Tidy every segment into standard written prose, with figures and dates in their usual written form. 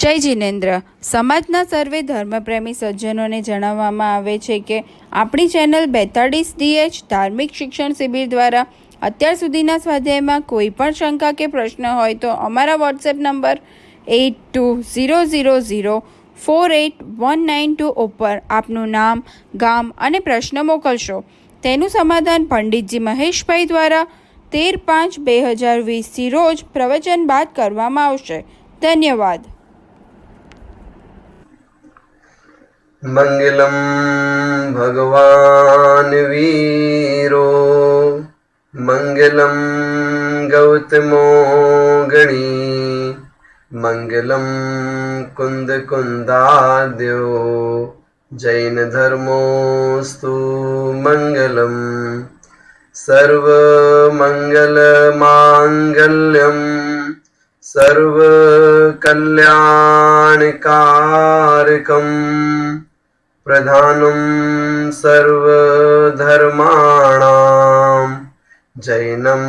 જય જિનેન્દ્ર. સમાજના સર્વે ધર્મપ્રેમી સજ્જનોને જણાવવામાં આવે છે કે આપણી ચેનલ 42DH ધાર્મિક શિક્ષણ શિબિર દ્વારા અત્યાર સુધીના સ્વાધ્યાયમાં કોઈ પણ શંકા કે પ્રશ્ન હોય તો અમારા વોટ્સએપ નંબર 8200048192 ઉપર આપનું નામ, ગામ અને પ્રશ્ન મોકલશો. તેનું સમાધાન પંડિતજી મહેશભાઈ દ્વારા 13/5/2020 રોજ પ્રવચન બાદ કરવામાં આવશે. ધન્યવાદ. मंगलम भगवान वीरो मंगलम गौतमो गणी मंगलम कुंद कुंदाद्यो जैन धर्मोस्तु मंगलम सर्व मंगल मांगल्यम सर्व कल्याणकारकम प्रधानम सर्वधर्माणां जैनम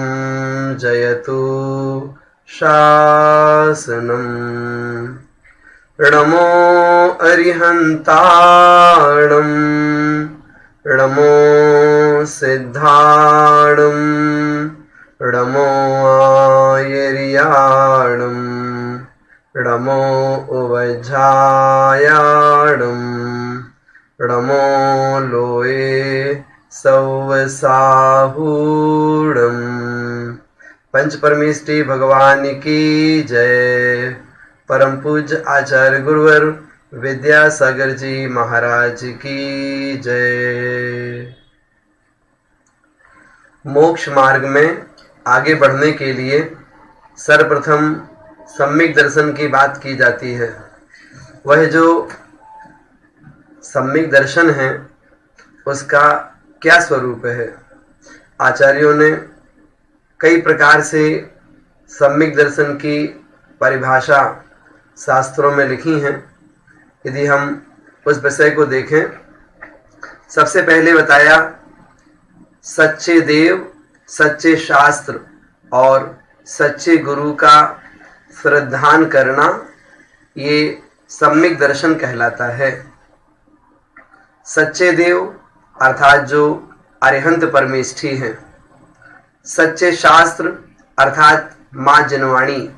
जयतु शासनम नमो अरिहंताणं नमो सिद्धाणं नमो आयर्याणं नमो उवज्झायाणं नमो लोये सौवसाहूणं. पंच परमेष्टि भगवान की जय. परम पूज्य आचार्य गुरुवर विद्यासागर जी महाराज की जय. मोक्ष मार्ग में आगे बढ़ने के लिए सर्वप्रथम सम्यक दर्शन की बात की जाती है. वह जो सम्यक दर्शन है उसका क्या स्वरूप है. आचार्यों ने कई प्रकार से सम्यक दर्शन की परिभाषा शास्त्रों में लिखी हैं. यदि हम उस विषय को देखें, सबसे पहले बताया सच्चे देव, सच्चे शास्त्र और सच्चे गुरु का श्रद्धान करना, ये सम्यक दर्शन कहलाता है. सच्चे देव अर्थात जो अरिहंत परमेष्ठी हैं, सच्चे शास्त्र अर्थात माँ जनवाणी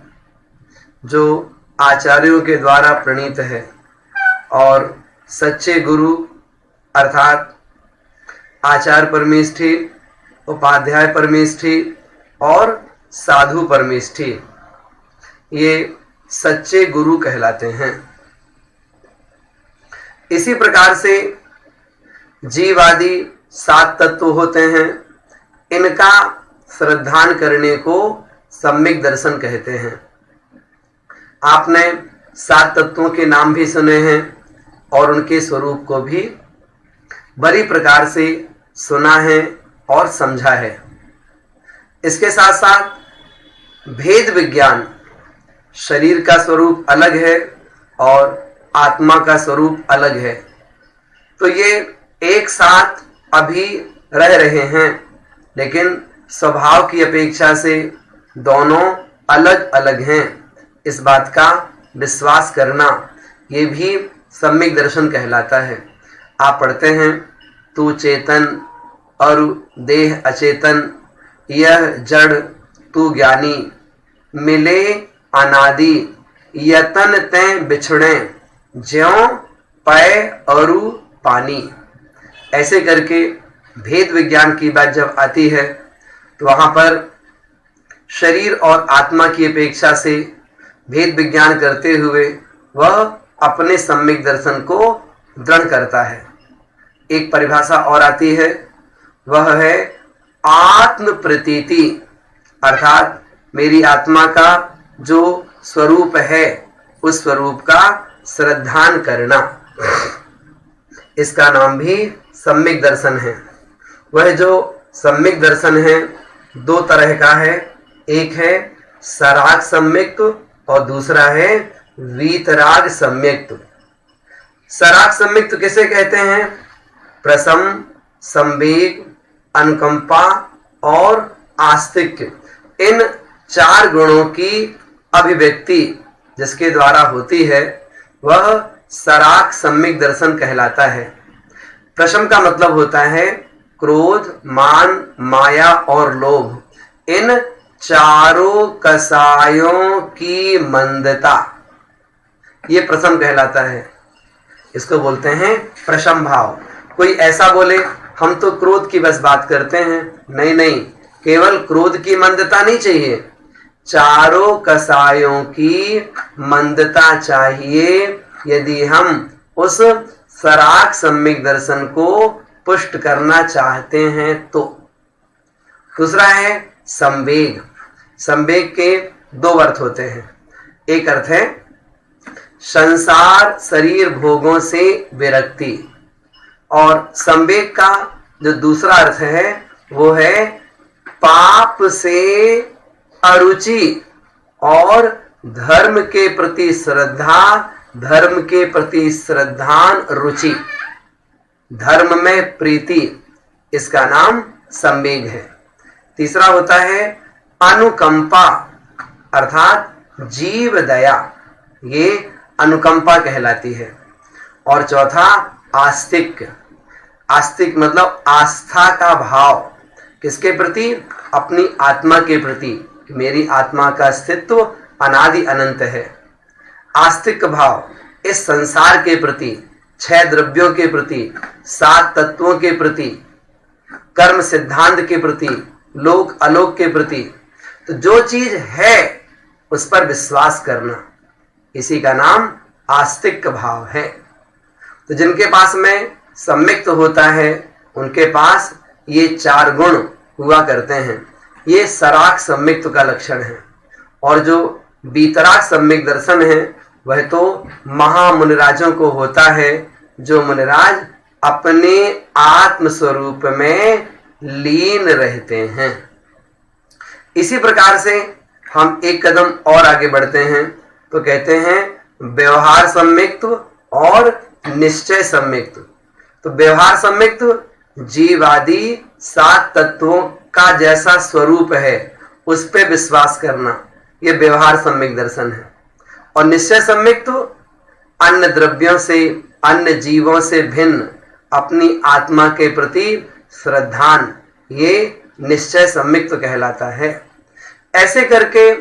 जो आचार्यों के द्वारा प्रणीत है, और सच्चे गुरु अर्थात आचार्य परमेष्ठी, उपाध्याय परमेष्ठी और साधु परमेष्ठी, ये सच्चे गुरु कहलाते हैं. इसी प्रकार से जीवादि 7 तत्व होते हैं, इनका श्रद्धान करने को सम्यक दर्शन कहते हैं. आपने 7 तत्वों के नाम भी सुने हैं और उनके स्वरूप को भी बड़ी प्रकार से सुना है और समझा है. इसके साथ साथ भेद विज्ञान, शरीर का स्वरूप अलग है और आत्मा का स्वरूप अलग है, तो ये एक साथ अभी रह रहे हैं, लेकिन स्वभाव की अपेक्षा से दोनों अलग अलग हैं. इस बात का विश्वास करना, ये भी सम्यक दर्शन कहलाता है. आप पढ़ते हैं, तू चेतन और देह अचेतन, यह जड़ तू ज्ञानी, मिले अनादि यतन तैं बिछुड़े, ज्यों पय अरु पानी. ऐसे करके भेद विज्ञान की बात जब आती है तो वहां पर शरीर और आत्मा की अपेक्षा से भेद विज्ञान करते हुए वह अपने सम्यक दर्शन को दृढ़ करता है. एक परिभाषा और आती है, वह है आत्म प्रतीति, अर्थात मेरी आत्मा का जो स्वरूप है उस स्वरूप का श्रद्धान करना. इसका नाम भी सम्यक दर्शन है. वह जो सम्यक दर्शन है 2 तरह का है. एक है सराग सम्यक्त और दूसरा है वीतराग सम्यक्त. सराग सम्यक्त किसे कहते हैं? प्रसम, संवेग, अनुकंपा और आस्तिक्य, इन 4 गुणों की अभिव्यक्ति जिसके द्वारा होती है वह सराक सम्यक दर्शन कहलाता है। प्रशम का मतलब होता है क्रोध, मान, माया और लोभ, इन चारों कसायों की मंदता, ये प्रशम कहलाता है। इसको बोलते हैं प्रशम भाव। कोई ऐसा बोले हम तो क्रोध की बस बात करते हैं, नहीं नहीं, केवल क्रोध की मंदता नहीं चाहिए, चारों कसायों की मंदता चाहिए यदि हम उस सराक सम्यक दर्शन को पुष्ट करना चाहते हैं तो। दूसरा है संवेग। संवेग के दो अर्थ होते हैं। एक अर्थ है संसार शरीर भोगों से विरक्ति, और संवेग का जो दूसरा अर्थ है वो है पाप से अरुचि और धर्म के प्रति श्रद्धा, धर्म के प्रति श्रद्धान रुचि, धर्म में प्रीति, इसका नाम संवेग है। तीसरा होता है अनुकंपा अर्थात जीव दया, ये अनुकंपा कहलाती है। और चौथा आस्तिक। आस्तिक मतलब आस्था का भाव, किसके प्रति? अपनी आत्मा के प्रति, मेरी आत्मा का अस्तित्व अनादि अनंत है। आस्तिक भाव इस संसार के प्रति, 6 द्रव्यों के प्रति, 7 तत्वों के प्रति, कर्म सिद्धांत के प्रति, लोक अलोक के प्रति, तो जो चीज है उस पर विश्वास करना, इसी का नाम आस्तिक भाव है। तो जिनके पास में सम्यक्त होता है उनके पास ये 4 गुण हुआ करते हैं। ये सराक सम्यक्त का लक्षण है। और जो बीतराग सम्यक दर्शन है वह तो महामुनिराजों को होता है, जो मुनिराज अपने आत्म स्वरूप में लीन रहते हैं। इसी प्रकार से हम एक कदम और आगे बढ़ते हैं तो कहते हैं व्यवहार सम्यक्त्व और निश्चय सम्यक्त्व। तो व्यवहार सम्यक्त्व जीवादि 7 तत्वों का जैसा स्वरूप है उस पे विश्वास करना, ये व्यवहार सम्यक दर्शन है। और निश्चय सम्यक्त्व अन्य द्रव्यों से, अन्य जीवों से भिन्न अपनी आत्मा के प्रति श्रद्धान, ये निश्चय सम्यक्त्व कहलाता है। ऐसे करके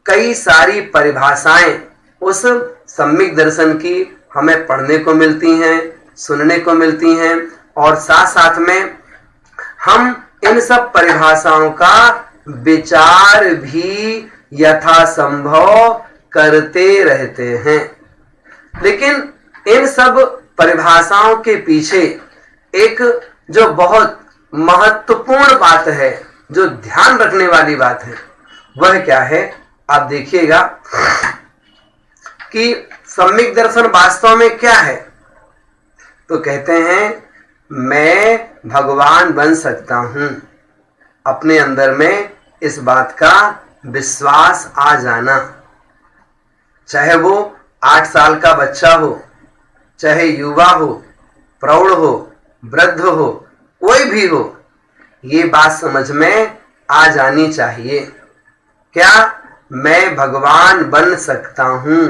कई सारी परिभाषाएं उस सम्यक दर्शन की हमें पढ़ने को मिलती हैं, सुनने को मिलती हैं, और साथ साथ में हम इन सब परिभाषाओं का विचार भी यथासंभव करते रहते हैं। लेकिन इन सब परिभाषाओं के पीछे एक जो बहुत महत्वपूर्ण बात है, जो ध्यान रखने वाली बात है, वह क्या है? आप देखिएगा कि सम्यक दर्शन वास्तव में क्या है। तो कहते हैं मैं भगवान बन सकता हूं। अपने अंदर में इस बात का विश्वास आ जाना, चाहे वो 8 साल का बच्चा हो, चाहे युवा हो, प्रौढ़ हो, वृद्ध हो, कोई भी हो, ये बात समझ में आ जानी चाहिए। क्या मैं भगवान बन सकता हूं,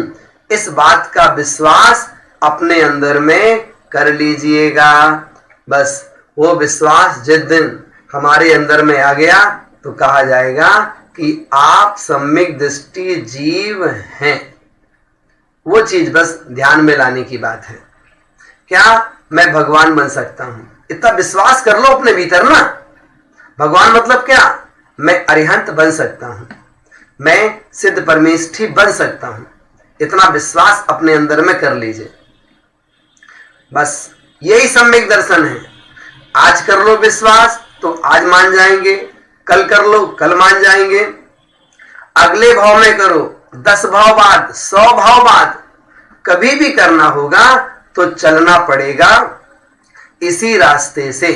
इस बात का विश्वास अपने अंदर में कर लीजिएगा। बस वो विश्वास जिस दिन हमारे अंदर में आ गया तो कहा जाएगा कि आप सम्यक दृष्टि जीव हैं। वो चीज बस ध्यान में लाने की बात है। क्या मैं भगवान बन सकता हूं, इतना विश्वास कर लो अपने भीतर ना। भगवान मतलब क्या? मैं अरिहंत बन सकता हूं, मैं सिद्ध परमेष्ठी बन सकता हूं, इतना विश्वास अपने अंदर में कर लीजिए। बस यही सम्यक दर्शन है। आज कर लो विश्वास तो आज मान जाएंगे, कल कर लो कल मान जाएंगे, अगले भाव में करो, 10 भाव बाद, 100 भाव बाद, कभी भी करना होगा तो चलना पड़ेगा इसी रास्ते से।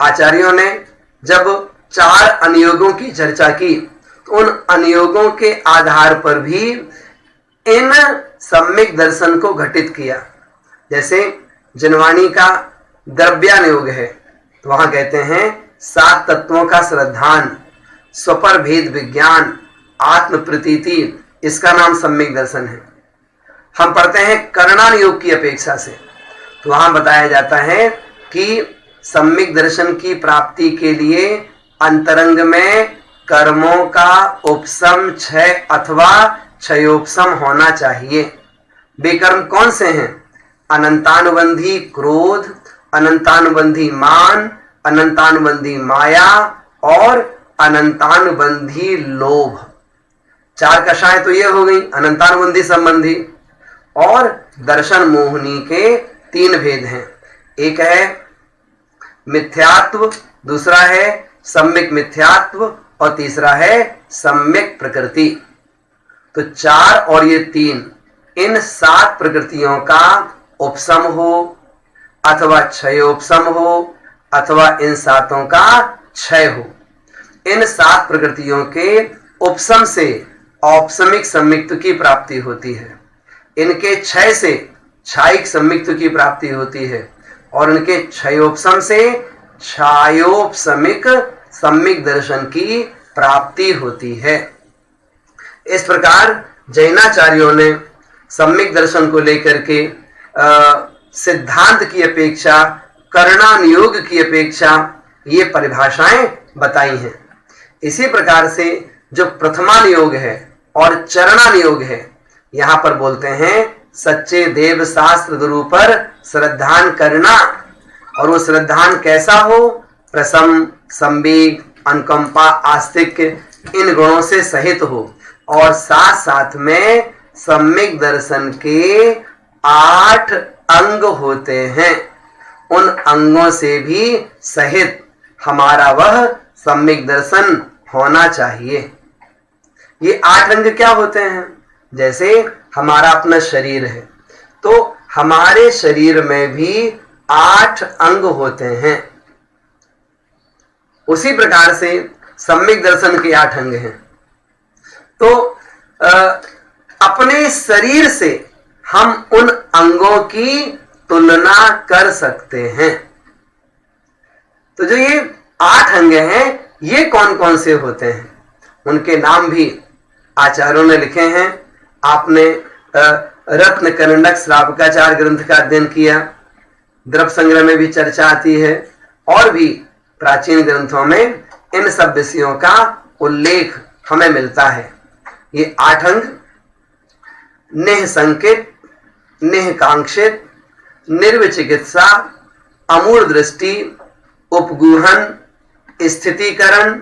आचार्यों ने जब 4 अनुयोगों की चर्चा की तो उन अनुयोगों के आधार पर भी इन सम्यक दर्शन को घटित किया। जैसे जिनवाणी का द्रव्यानुयोग है तो वहां कहते हैं 7 तत्वों का श्रद्धान, स्वपर भेद विज्ञान, आत्म प्रतीति, इसका नाम सम्यक दर्शन है। हम पढ़ते हैं करणान योग की अपेक्षा से, तो वहां बताया जाता है कि सम्यक दर्शन की प्राप्ति के लिए अंतरंग में कर्मों का उपशम क्षय अथवा क्षयोपशम होना चाहिए। वे कर्म कौन से हैं? अनंतानुबंधी क्रोध, अनंतानुबंधी मान, अनंतानुबंधी माया और अनंतानुबंधी लोभ। चार कषाय तो ये हो गई अनंतानुबंधी संबंधी। और दर्शन मोहिनी के तीन भेद हैं, एक है मिथ्यात्व, दूसरा है सम्यक मिथ्यात्व और तीसरा है सम्यक प्रकृति। तो चार और ये तीन, इन सात प्रकृतियों का उपशम हो अथवा क्षयोपशम हो अथवा इन सातों का क्षय हो। इन सात प्रकृतियों के उपशम से औपशमिक सम्यक्त्व की प्राप्ति होती है, इनके क्षय से क्षायिक सम्यक्त्व की प्राप्ति होती है और इनके क्षयोपशम से क्षयोपशमिक सम्यक दर्शन की प्राप्ति होती है। इस प्रकार जैनाचार्यों ने सम्यक दर्शन को लेकर के सिद्धांत की अपेक्षा, करणान योग की अपेक्षा ये परिभाषाएं बताई हैं। इसी प्रकार से जो प्रथमान योग है और चरणान योग है, यहां पर बोलते हैं सच्चे देव शास्त्र गुरु पर श्रद्धान करना। और वो श्रद्धान कैसा हो? प्रसम, संवेग, अनुकंपा, आस्तिक्य इन गुणों से सहित हो और साथ साथ में सम्यक दर्शन के 8 अंग होते हैं, उन अंगों से भी सहित हमारा वह सम्यक दर्शन होना चाहिए। ये 8 अंग क्या होते हैं? जैसे हमारा अपना शरीर है, तो हमारे शरीर में भी 8 अंग होते हैं। उसी प्रकार से सम्यक दर्शन के 8 अंग हैं। तो अपने शरीर से हम उन अंगों की तुलना कर सकते हैं। तो जो ये 8 अंग हैं, ये कौन कौन से होते हैं, उनके नाम भी आचार्यों ने लिखे हैं। आपने रत्न कनंडक श्रावकाचार ग्रंथ का अध्ययन किया, द्रव्य संग्रह में भी चर्चा आती है और भी प्राचीन ग्रंथों में इन सब विषयों का उल्लेख हमें मिलता है। ये 8 अंग नेह संकित, नेह कांक्षित, निर्विचिकित्सा, अमूढ़ दृष्टि, उपगूहन, स्थितीकरण,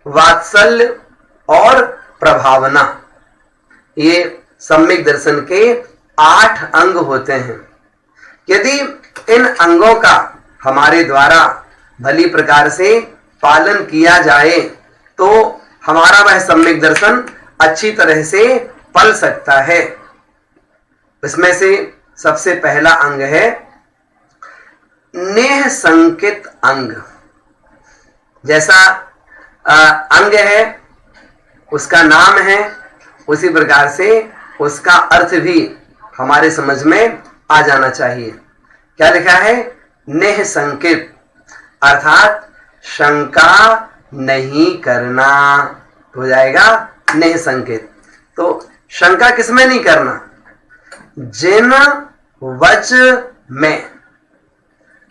वात्सल्य और प्रभावना, ये सम्यक दर्शन के 8 अंग होते हैं। यदि इन अंगों का हमारे द्वारा भली प्रकार से पालन किया जाए तो हमारा वह सम्यक दर्शन अच्छी तरह से पल सकता है। इसमें से सबसे पहला अंग है नेह संकित अंग। जैसा अंग है उसका नाम है, उसी प्रकार से उसका अर्थ भी हमारे समझ में आ जाना चाहिए। क्या लिखा है? नेह संकित, अर्थात शंका नहीं करना हो जाएगा नेह संकित। तो शंका किसमें नहीं करना? जिन वच में,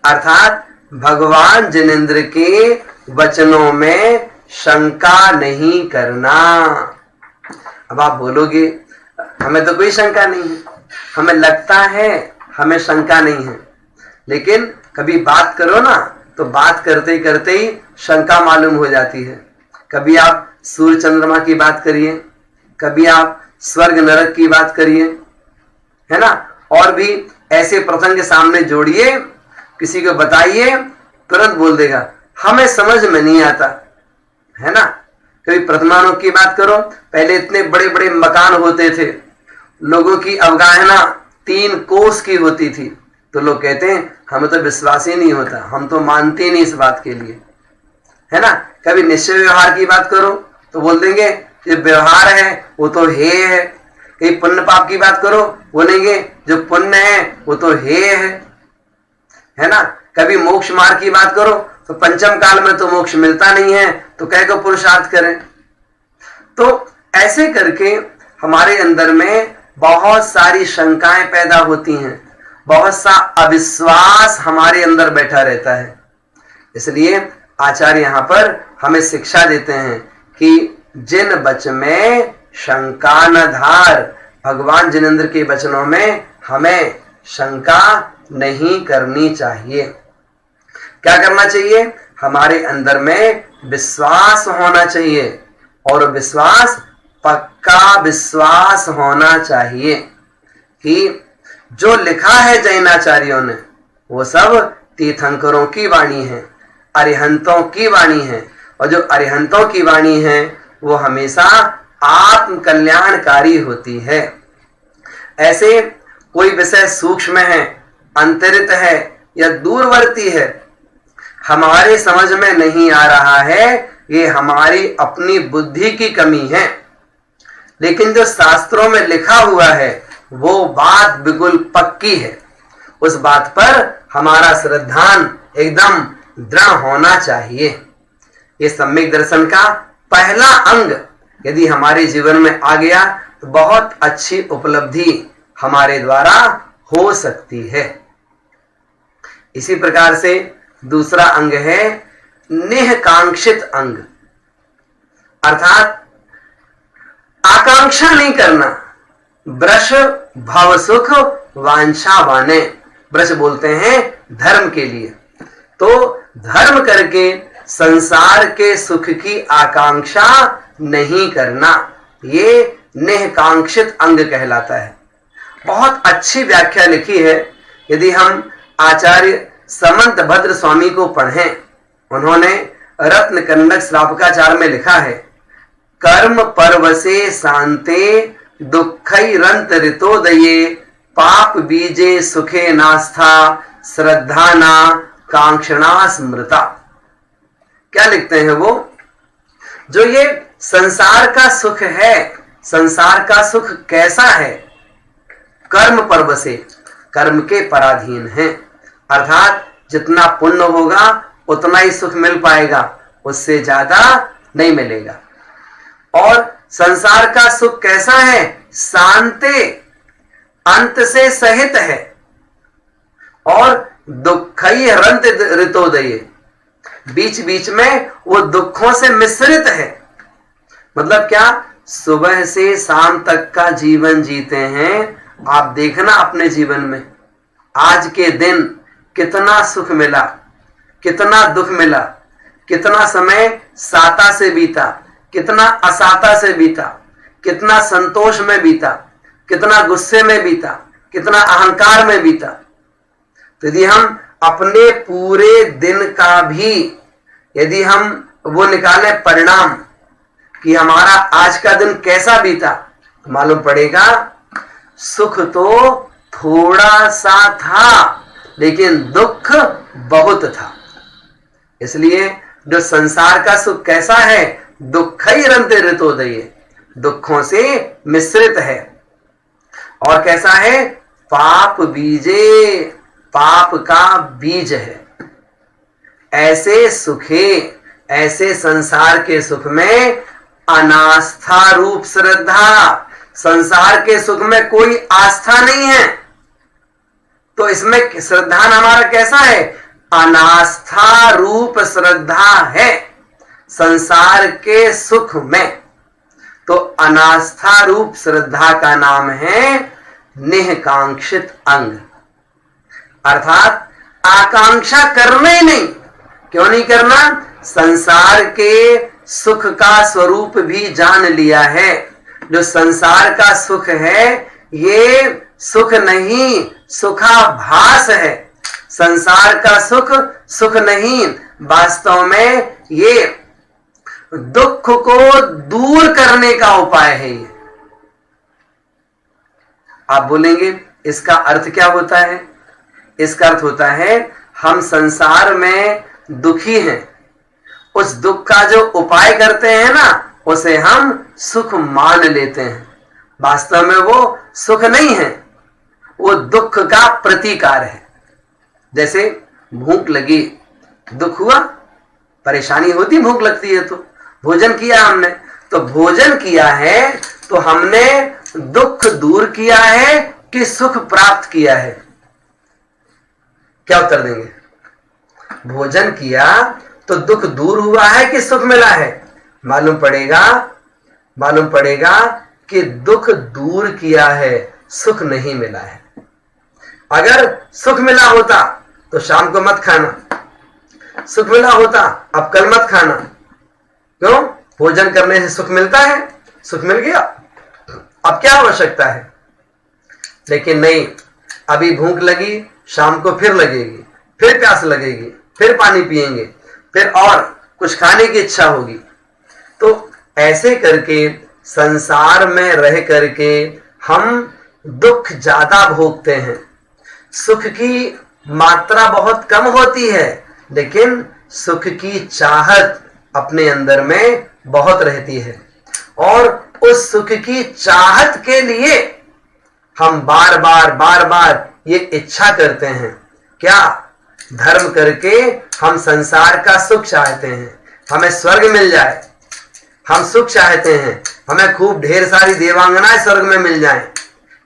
अर्थात भगवान जिनेंद्र के वचनों में शंका नहीं करना। अब आप बोलोगे हमें तो कोई शंका नहीं है, हमें लगता है हमें शंका नहीं है, लेकिन कभी बात करो ना तो बात करते करते ही शंका मालूम हो जाती है। कभी आप सूर्य चंद्रमा की बात करिए, कभी आप स्वर्ग नरक की बात करिए, है ना, और भी ऐसे प्रसंग सामने जोड़िए, किसी को बताइए, तुरंत बोल देगा हमें समझ में नहीं आता, है ना। कभी प्रतिमानों की बात करो, पहले इतने बड़े बड़े मकान होते थे, लोगों की अवगाहना 3 कोस की होती थी, तो लोग कहते हैं हमें तो विश्वास ही नहीं होता, हम तो मानते ही नहीं इस बात के लिए, है ना। कभी निश्चय व्यवहार की बात करो तो बोल देंगे जो व्यवहार है वो तो हे है। कहीं पुण्य पाप की बात करो, बोलेंगे जो पुण्य है वो तो हे है ना। कभी मोक्ष मार्ग की बात करो तो पंचम काल में तो मोक्ष मिलता नहीं है, तो कह को पुरुषार्थ करें। तो ऐसे करके हमारे अंदर में बहुत सारी शंकाएं पैदा होती हैं, बहुत सा अविश्वास हमारे अंदर बैठा रहता है। इसलिए आचार्य यहाँ पर हमें शिक्षा देते हैं कि जिन वचन में शंका न धार, भगवान जिनेंद्र के वचनों में हमें शंका नहीं करनी चाहिए। क्या करना चाहिए? हमारे अंदर में विश्वास होना चाहिए, और विश्वास पक्का विश्वास होना चाहिए कि जो लिखा है जैनाचार्यों ने वो सब तीर्थंकरों की वाणी है, अरिहंतों की वाणी है, और जो अरिहंतों की वाणी है वो हमेशा आत्म कल्याणकारी होती है। ऐसे कोई विषय सूक्ष्म है, अंतरित है या दूरवर्ती है, हमारे समझ में नहीं आ रहा है, ये हमारी अपनी बुद्धि की कमी है। लेकिन जो शास्त्रों में लिखा हुआ है वो बात बिल्कुल पक्की है, उस बात पर हमारा श्रद्धान एकदम दृढ़ होना चाहिए। ये सम्यक दर्शन का पहला अंग यदि हमारे जीवन में आ गया तो बहुत अच्छी उपलब्धि हमारे द्वारा हो सकती है। इसी प्रकार से दूसरा अंग है निहकांक्षित अंग, अर्थात आकांक्षा नहीं करना। ब्रश भव सुख वांछा वाने, ब्रश बोलते हैं धर्म के लिए, तो धर्म करके संसार के सुख की आकांक्षा नहीं करना, ये निहकांक्षित अंग कहलाता है। बहुत अच्छी व्याख्या लिखी है। यदि हम आचार्य समंत भद्र स्वामी को पढ़ें, उन्होंने रत्न कन्नक श्रावकाचार में लिखा है, कर्म परवसे शांते दुःखैरंत ऋतोदये पाप बीजे सुखे नास्था श्रद्धाना कांक्षणा स्मृता। क्या लिखते हैं वो? जो ये संसार का सुख है, संसार का सुख कैसा है? कर्म परवसे, कर्म के पराधीन है, अर्थात जितना पुण्य होगा उतना ही सुख मिल पाएगा, उससे ज्यादा नहीं मिलेगा। और संसार का सुख कैसा है? शांते, अंत से सहित है, और दुखई रंत ऋतोदय, बीच बीच में वो दुखों से मिश्रित है। मतलब क्या? सुबह से शाम तक का जीवन जीते हैं आप, देखना अपने जीवन में आज के दिन कितना सुख मिला, कितना दुख मिला, कितना समय साता से बीता, कितना असाता से बीता, कितना संतोष में बीता, कितना गुस्से में बीता, कितना अहंकार में बीता। तो यदि हम अपने पूरे दिन का भी यदि हम वो निकालें परिणाम कि हमारा आज का दिन कैसा बीता, तो मालूम पड़ेगा सुख तो थोड़ा सा था लेकिन दुख बहुत था। इसलिए जो संसार का सुख कैसा है? दुःखैरंत ऋतोदये, दुखों से मिश्रित है। और कैसा है? पाप बीजे, पाप का बीज है। ऐसे सुखे, ऐसे संसार के सुख में अनास्था रूप श्रद्धा, संसार के सुख में कोई आस्था नहीं है, तो इसमें श्रद्धा हमारा कैसा है? अनास्था रूप श्रद्धा है संसार के सुख में। तो अनास्था रूप श्रद्धा का नाम है निहकांक्षित अंग, अर्थात आकांक्षा करना ही नहीं। क्यों नहीं करना? संसार के सुख का स्वरूप भी जान लिया है। जो संसार का सुख है ये सुख नहीं, सुखाभास है। संसार का सुख सुख नहीं, वास्तव में ये दुख को दूर करने का उपाय है। ये आप बोलेंगे इसका अर्थ क्या होता है? इसका अर्थ होता है हम संसार में दुखी हैं, उस दुख का जो उपाय करते हैं ना, उसे हम सुख मान लेते हैं। वास्तव में वो सुख नहीं है, वो दुख का प्रतिकार है। जैसे भूख लगी, दुख हुआ, परेशानी होती, भूख लगती है तो भोजन किया हमने तो भोजन किया है तो हमने दुख दूर किया है कि सुख प्राप्त किया है? क्या उत्तर देंगे? भोजन किया तो दुख दूर हुआ है कि सुख मिला है? मालूम पड़ेगा कि दुख दूर किया है, सुख नहीं मिला है। अगर सुख मिला होता तो शाम को मत खाना, सुख मिला होता अब कल मत खाना। क्यों? भोजन करने से सुख मिलता है, सुख मिल गया, अब क्या आवश्यकता है? लेकिन नहीं, अभी भूख लगी, शाम को फिर लगेगी, फिर प्यास लगेगी, फिर पानी पिएंगे, फिर और कुछ खाने की इच्छा होगी। तो ऐसे करके संसार में रह करके हम दुख ज्यादा भोगते हैं। सुख की मात्रा बहुत कम होती है, लेकिन सुख की चाहत अपने अंदर में बहुत रहती है, और उस सुख की चाहत के लिए हम बार बार ये इच्छा करते हैं। क्या? धर्म करके हम संसार का सुख चाहते हैं, हमें स्वर्ग मिल जाए, हम सुख चाहते हैं, हमें खूब ढेर सारी देवांगनाएं स्वर्ग में मिल जाएं,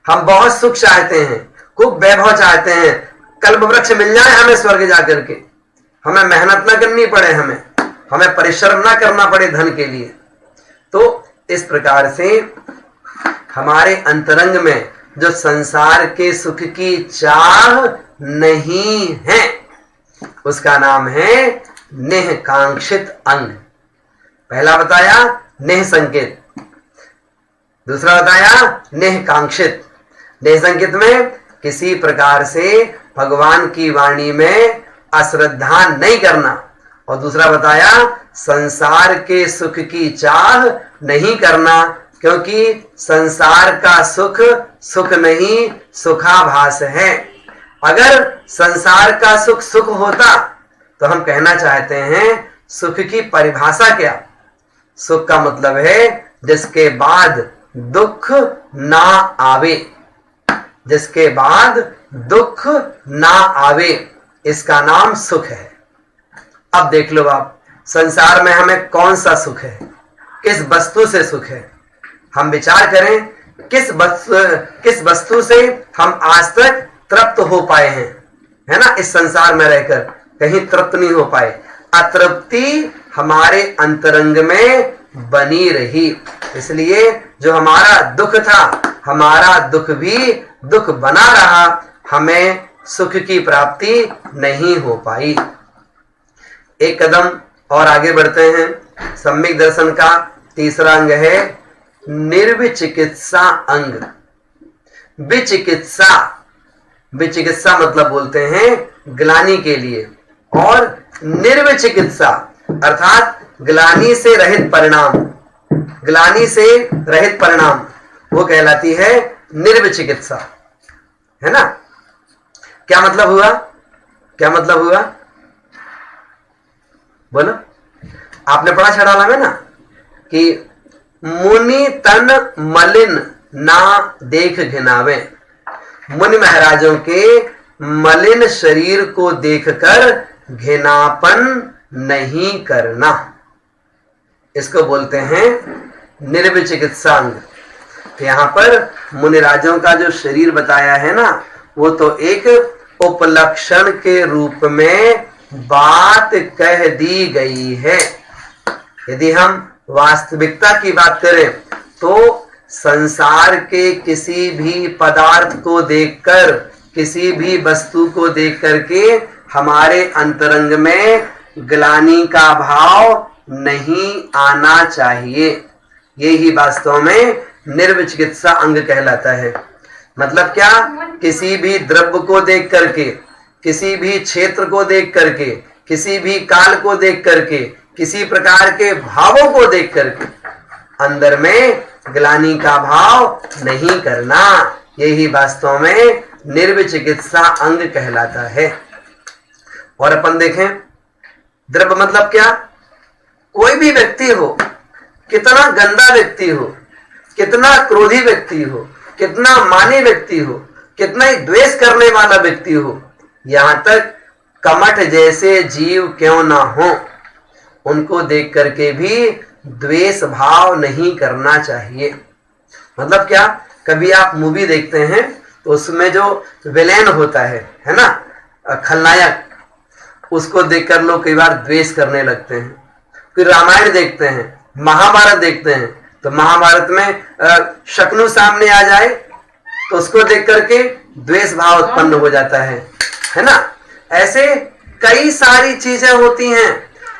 हम बहुत सुख चाहते हैं, खूब वैभव चाहते हैं, कल्प वृक्ष मिल जाए हमें स्वर्ग जाकर के, हमें मेहनत ना करनी पड़े, हमें परिश्रम ना करना पड़े धन के लिए। तो इस प्रकार से हमारे अंतरंग में जो संसार के सुख की चाह नहीं है, उसका नाम है नेह कांक्षित अंग। पहला बताया नेह संकेत, दूसरा बताया नेह कांक्षित। नेह संकेत में किसी प्रकार से भगवान की वाणी में अश्रद्धा नहीं करना, और दूसरा बताया संसार के सुख की चाह नहीं करना, क्योंकि संसार का सुख सुख नहीं, सुखाभास है। अगर संसार का सुख सुख होता तो हम कहना चाहते हैं सुख की परिभाषा क्या? सुख का मतलब है जिसके बाद दुख ना आवे, जिसके बाद दुख ना आवे, इसका नाम सुख है। अब देख लो आप, संसार में हमें कौन सा सुख है, किस वस्तु से सुख है? हम विचार करें, किस वस्तु से हम आज तक तृप्त हो पाए हैं, है ना? इस संसार में रहकर कहीं तृप्त नहीं हो पाए, अतृप्ति हमारे अंतरंग में बनी रही। इसलिए जो हमारा दुख था, हमारा दुख भी दुख बना रहा, हमें सुख की प्राप्ति नहीं हो पाई। एक कदम और आगे बढ़ते हैं। सम्यक दर्शन का तीसरा अंग है निर्विचिकित्सा अंग। विचिकित्सा, विचिकित्सा मतलब बोलते हैं ग्लानि के लिए, और निर्विचिकित्सा अर्थात ग्लानि से रहित परिणाम, ग्लानि से रहित परिणाम, वो कहलाती है निर्विचिकित्सा, है ना? क्या मतलब हुआ? क्या मतलब हुआ? बोलो। आपने पढ़ा छड़ाला में ना कि मुनि तन मलिन ना देख घिनावे। मुनि महाराजों के मलिन शरीर को देखकर घिनापन नहीं करना, इसको बोलते हैं निर्विचिकित्सा अंग। यहाँ पर मुनिराजों का जो शरीर बताया है ना, वो तो एक उपलक्षण के रूप में बात कह दी गई है। यदि हम वास्तविकता की बात करें तो संसार के किसी भी पदार्थ को देखकर, किसी भी वस्तु को देख करके हमारे अंतरंग में ग्लानि का भाव नहीं आना चाहिए। यही वास्तव में निर्विचिकित्सा अंग कहलाता है। मतलब क्या? किसी भी द्रव्य को देख करके, किसी भी क्षेत्र को देख करके, किसी भी काल को देख करके, किसी प्रकार के भावों को देख करके अंदर में ग्लानि का भाव नहीं करना, यही वास्तव में निर्विचिकित्सा अंग कहलाता है। और अपन देखें, द्रव्य मतलब क्या? कोई भी व्यक्ति हो, कितना गंदा व्यक्ति हो, कितना क्रोधी व्यक्ति हो, कितना मानी व्यक्ति हो, कितना ही द्वेष करने वाला व्यक्ति हो, यहां तक कमठ जैसे जीव क्यों ना हो, उनको देख करके भी द्वेष भाव नहीं करना चाहिए। मतलब क्या, कभी आप मूवी देखते हैं तो उसमें जो विलेन होता है ना, खलनायक, उसको देखकर लोग कई बार द्वेष करने लगते हैं। फिर रामायण देखते हैं, महाभारत देखते हैं, तो महाभारत में शकुनी सामने आ जाए तो उसको देख करके द्वेष भाव उत्पन्न हो जाता है ना। ऐसे कई सारी चीजें होती हैं।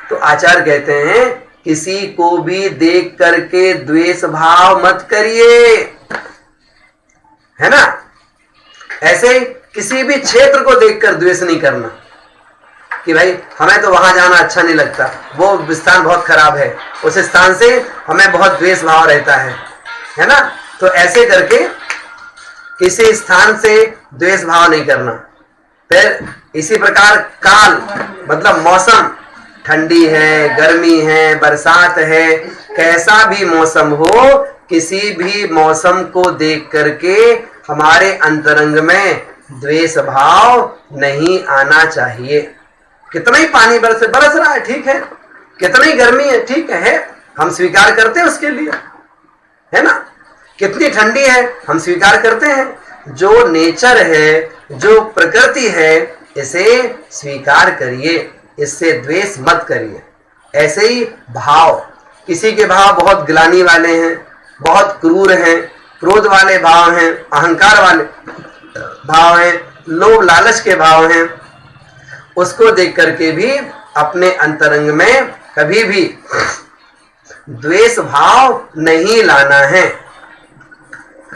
तो आचार्य कहते हैं किसी को भी देख करके द्वेष भाव मत करिए, है ना। ऐसे किसी भी क्षेत्र को देखकर द्वेष नहीं करना कि भाई हमें तो वहां जाना अच्छा नहीं लगता, वो स्थान बहुत खराब है, उस स्थान से हमें बहुत द्वेष भाव रहता है ना। तो ऐसे करके किसी स्थान से द्वेष भाव नहीं करना। फिर इसी प्रकार काल, मतलब मौसम, ठंडी है, गर्मी है, बरसात है, कैसा भी मौसम हो, किसी भी मौसम को देख करके हमारे अंतरंग में द्वेष भाव नहीं आना चाहिए। कितना ही पानी बरस रहा है, ठीक है, कितना ही गर्मी है, ठीक है, हम स्वीकार करते हैं उसके लिए, है ना। कितनी ठंडी है, हम स्वीकार करते हैं। जो नेचर है, जो प्रकृति है, इसे स्वीकार करिए, इससे द्वेष मत करिए। ऐसे ही भाव, किसी के भाव बहुत ग्लानि वाले हैं, बहुत क्रूर हैं, क्रोध वाले भाव हैं, अहंकार वाले भाव हैं, लोभ लालच के भाव हैं, उसको देख करके भी अपने अंतरंग में कभी भी द्वेष भाव नहीं लाना है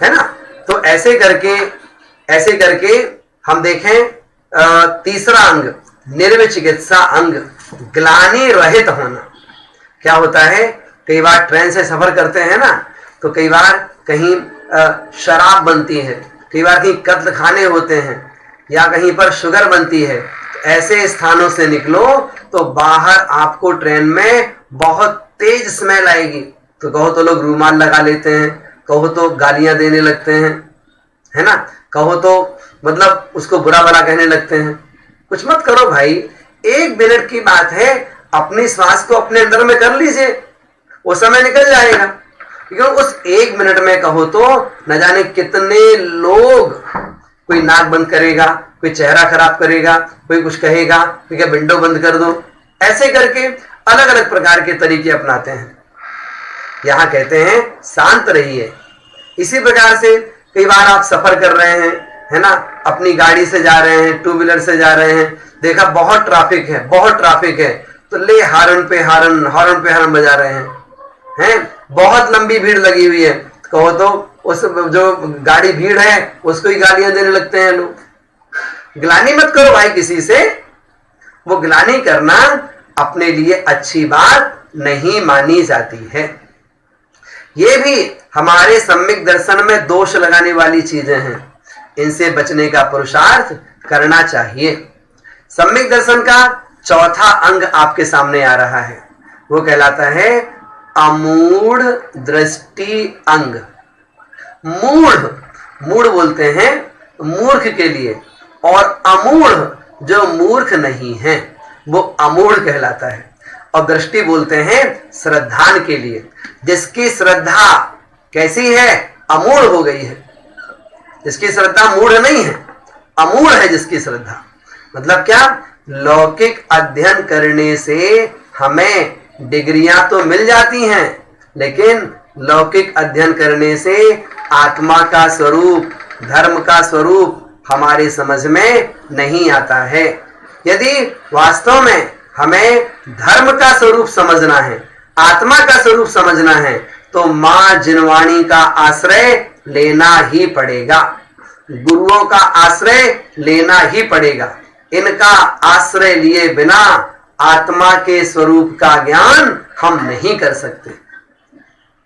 ना। तो ऐसे करके हम देखें तीसरा अंग, निर्विचिकित्सा अंग, ग्लानि रहित होना। क्या होता है, कई बार ट्रेन से सफर करते हैं ना, तो कई बार कहीं शराब बनती है, कई बार कहीं कत्ल खाने होते हैं, या कहीं पर शुगर बनती है। ऐसे स्थानों से निकलो तो बाहर आपको ट्रेन में बहुत तेज स्मेल आएगी, तो कहो तो लोग रूमाल लगा लेते हैं, कहो तो गालियां देने लगते हैं, है ना, कहो तो मतलब उसको बुरा भला कहने लगते हैं। कुछ मत करो भाई, 1 मिनट की बात है, अपनी श्वास को अपने अंदर में कर लीजिए, वो समय निकल जाएगा। क्योंकि उस 1 मिनट में कहो तो न जाने कितने लोग, कोई नाक बंद करेगा, कोई चेहरा खराब करेगा, कोई कुछ कहेगा, ठीक है विंडो बंद कर दो, ऐसे करके अलग अलग प्रकार के तरीके अपनाते हैं। यहाँ कहते हैं शांत रहिए। इसी प्रकार से कई बार आप सफर कर रहे हैं, है ना, अपनी गाड़ी से जा रहे हैं, 2 व्हीलर से जा रहे हैं, देखा बहुत ट्रैफिक है, बहुत ट्रैफिक है, तो ले हॉर्न पे हॉर्न बजा रहे हैं, बहुत लंबी भीड़ लगी हुई है, कहो तो उस जो गाड़ी भीड़ है उसको ही गालियां देने लगते हैं लोग। ग्लानि मत करो भाई किसी से, वो ग्लानि करना अपने लिए अच्छी बात नहीं मानी जाती है। ये भी हमारे सम्यक दर्शन में दोष लगाने वाली चीजें हैं, इनसे बचने का पुरुषार्थ करना चाहिए। सम्यक दर्शन का चौथा अंग आपके सामने आ रहा है, वो कहलाता है अमूढ़ दृष्टि अंग। मूढ़ बोलते हैं मूर्ख के लिए, और अमूढ़ जो मूर्ख नहीं है वो अमूढ़ कहलाता है। और दृष्टि बोलते हैं श्रद्धान के लिए, जिसकी श्रद्धा कैसी है, अमूढ़ हो गई है। जिसकी श्रद्धा मूढ़ नहीं है, अमूढ़ है जिसकी श्रद्धा। मतलब क्या, लौकिक अध्ययन करने से हमें डिग्रियां तो मिल जाती हैं, लेकिन लौकिक अध्ययन करने से आत्मा का स्वरूप, धर्म का स्वरूप हमारे समझ में नहीं आता है। यदि वास्तव में हमें धर्म का स्वरूप समझना है, आत्मा का स्वरूप समझना है, तो मां जिनवाणी का आश्रय लेना ही पड़ेगा, गुरुओं का आश्रय लेना ही पड़ेगा। इनका आश्रय लिए बिना आत्मा के स्वरूप का ज्ञान हम नहीं कर सकते।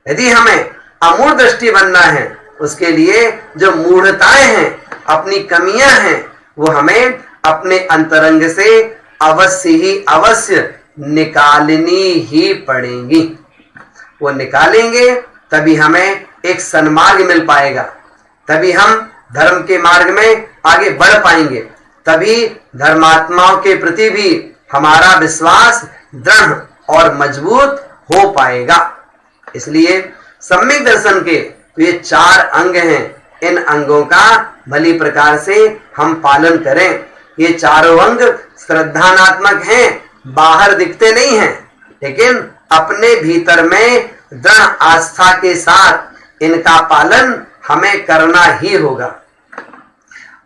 यदि हमें अमूढ़ दृष्टि बनना है, उसके लिए जो मूढ़ताएं हैं, अपनी कमियां हैं, वो हमें अपने अंतरंग से अवश्य निकालनी ही पड़ेंगी। वो निकालेंगे तभी हमें एक सन्मार्ग मिल पाएगा, तभी हम धर्म के मार्ग में आगे बढ़ पाएंगे, तभी धर्मात्माओं के प्रति भी हमारा विश्वास दृढ़ और मजबूत हो पाएगा। इसलिए सम्यक दर्शन के तो ये 4 अंग हैं, इन अंगों का भली प्रकार से हम पालन करें। ये चारों अंग श्रद्धानात्मक हैं, बाहर दिखते नहीं हैं, लेकिन अपने भीतर में दृढ़ आस्था के साथ इनका पालन हमें करना ही होगा।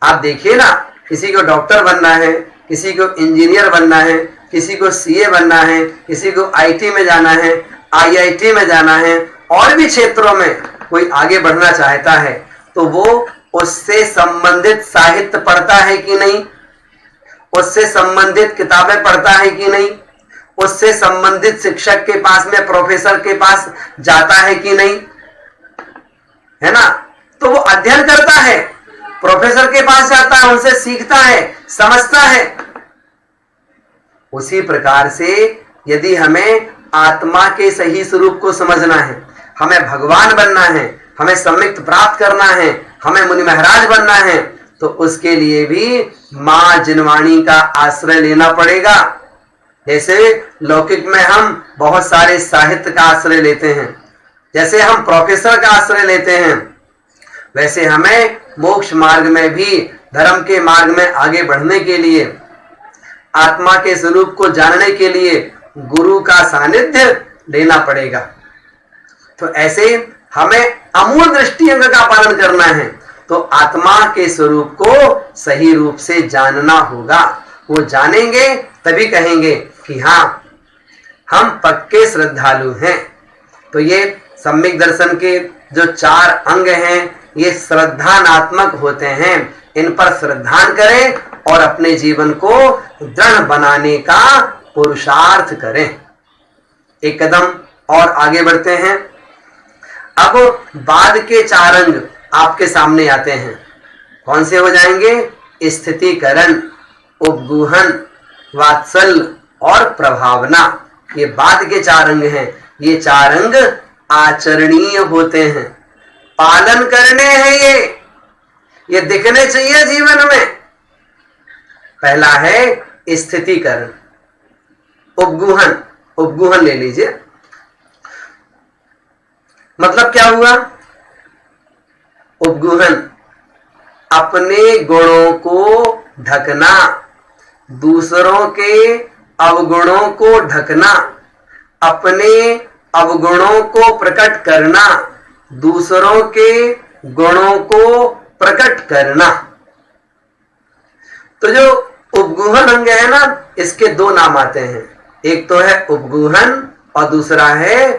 आप देखिए ना, किसी को डॉक्टर बनना है, किसी को इंजीनियर बनना है, किसी को सीए बनना है, किसी को आईटी में जाना है, आईआईटी में जाना है, और भी क्षेत्रों में कोई आगे बढ़ना चाहता है, तो वो उससे संबंधित साहित्य पढ़ता है कि नहीं, उससे संबंधित किताबें पढ़ता है कि नहीं, उससे संबंधित शिक्षक के पास में, प्रोफेसर के पास जाता है कि नहीं, है ना। तो वो अध्ययन करता है, प्रोफेसर के पास जाता है, उनसे सीखता है, समझता है। उसी प्रकार से यदि हमें आत्मा के सही स्वरूप को समझना है, हमें भगवान बनना है, हमें सम्यक प्राप्त करना है, हमें मुनि महाराज बनना है, तो उसके लिए भी मां जिनवाणी का आश्रय लेना पड़ेगा। जैसे लौकिक में हम बहुत सारे साहित्य का आश्रय लेते हैं, जैसे हम प्रोफेसर का आश्रय लेते हैं, वैसे हमें मोक्ष मार्ग में भी, धर्म के मार्ग में आगे बढ़ने के लिए, आत्मा के स्वरूप को जानने के लिए गुरु का सानिध्य लेना पड़ेगा। तो ऐसे हमें अमूल दृष्टि अंग का पालन करना है, तो आत्मा के स्वरूप को सही रूप से जानना होगा। वो जानेंगे तभी कहेंगे कि हाँ, हम पक्के श्रद्धालु हैं। तो ये सम्यक दर्शन के जो 4 अंग हैं, ये श्रद्धानात्मक होते हैं। इन पर श्रद्धान करें और अपने जीवन को दृढ़ बनाने का पुरुषार्थ करें। एक कदम और आगे बढ़ते हैं। अब बाद के 4 अंग आपके सामने आते हैं। कौन से हो जाएंगे? स्थितिकरण, उपगूहन, वात्सल्य और प्रभावना। ये बाद के 4 अंग हैं। ये 4 अंग आचरणीय होते हैं, पालन करने हैं, ये दिखने चाहिए जीवन में। पहला है स्थितिकरण, उपगूहन। उपगूहन ले लीजिए, मतलब क्या हुआ? उपगूहन अपने गुणों को ढकना, दूसरों के अवगुणों को ढकना, अपने अवगुणों को प्रकट करना, दूसरों के गुणों को प्रकट करना। तो जो उपगूहन अंग है ना, इसके 2 नाम आते हैं। एक तो है उपगूहन और दूसरा है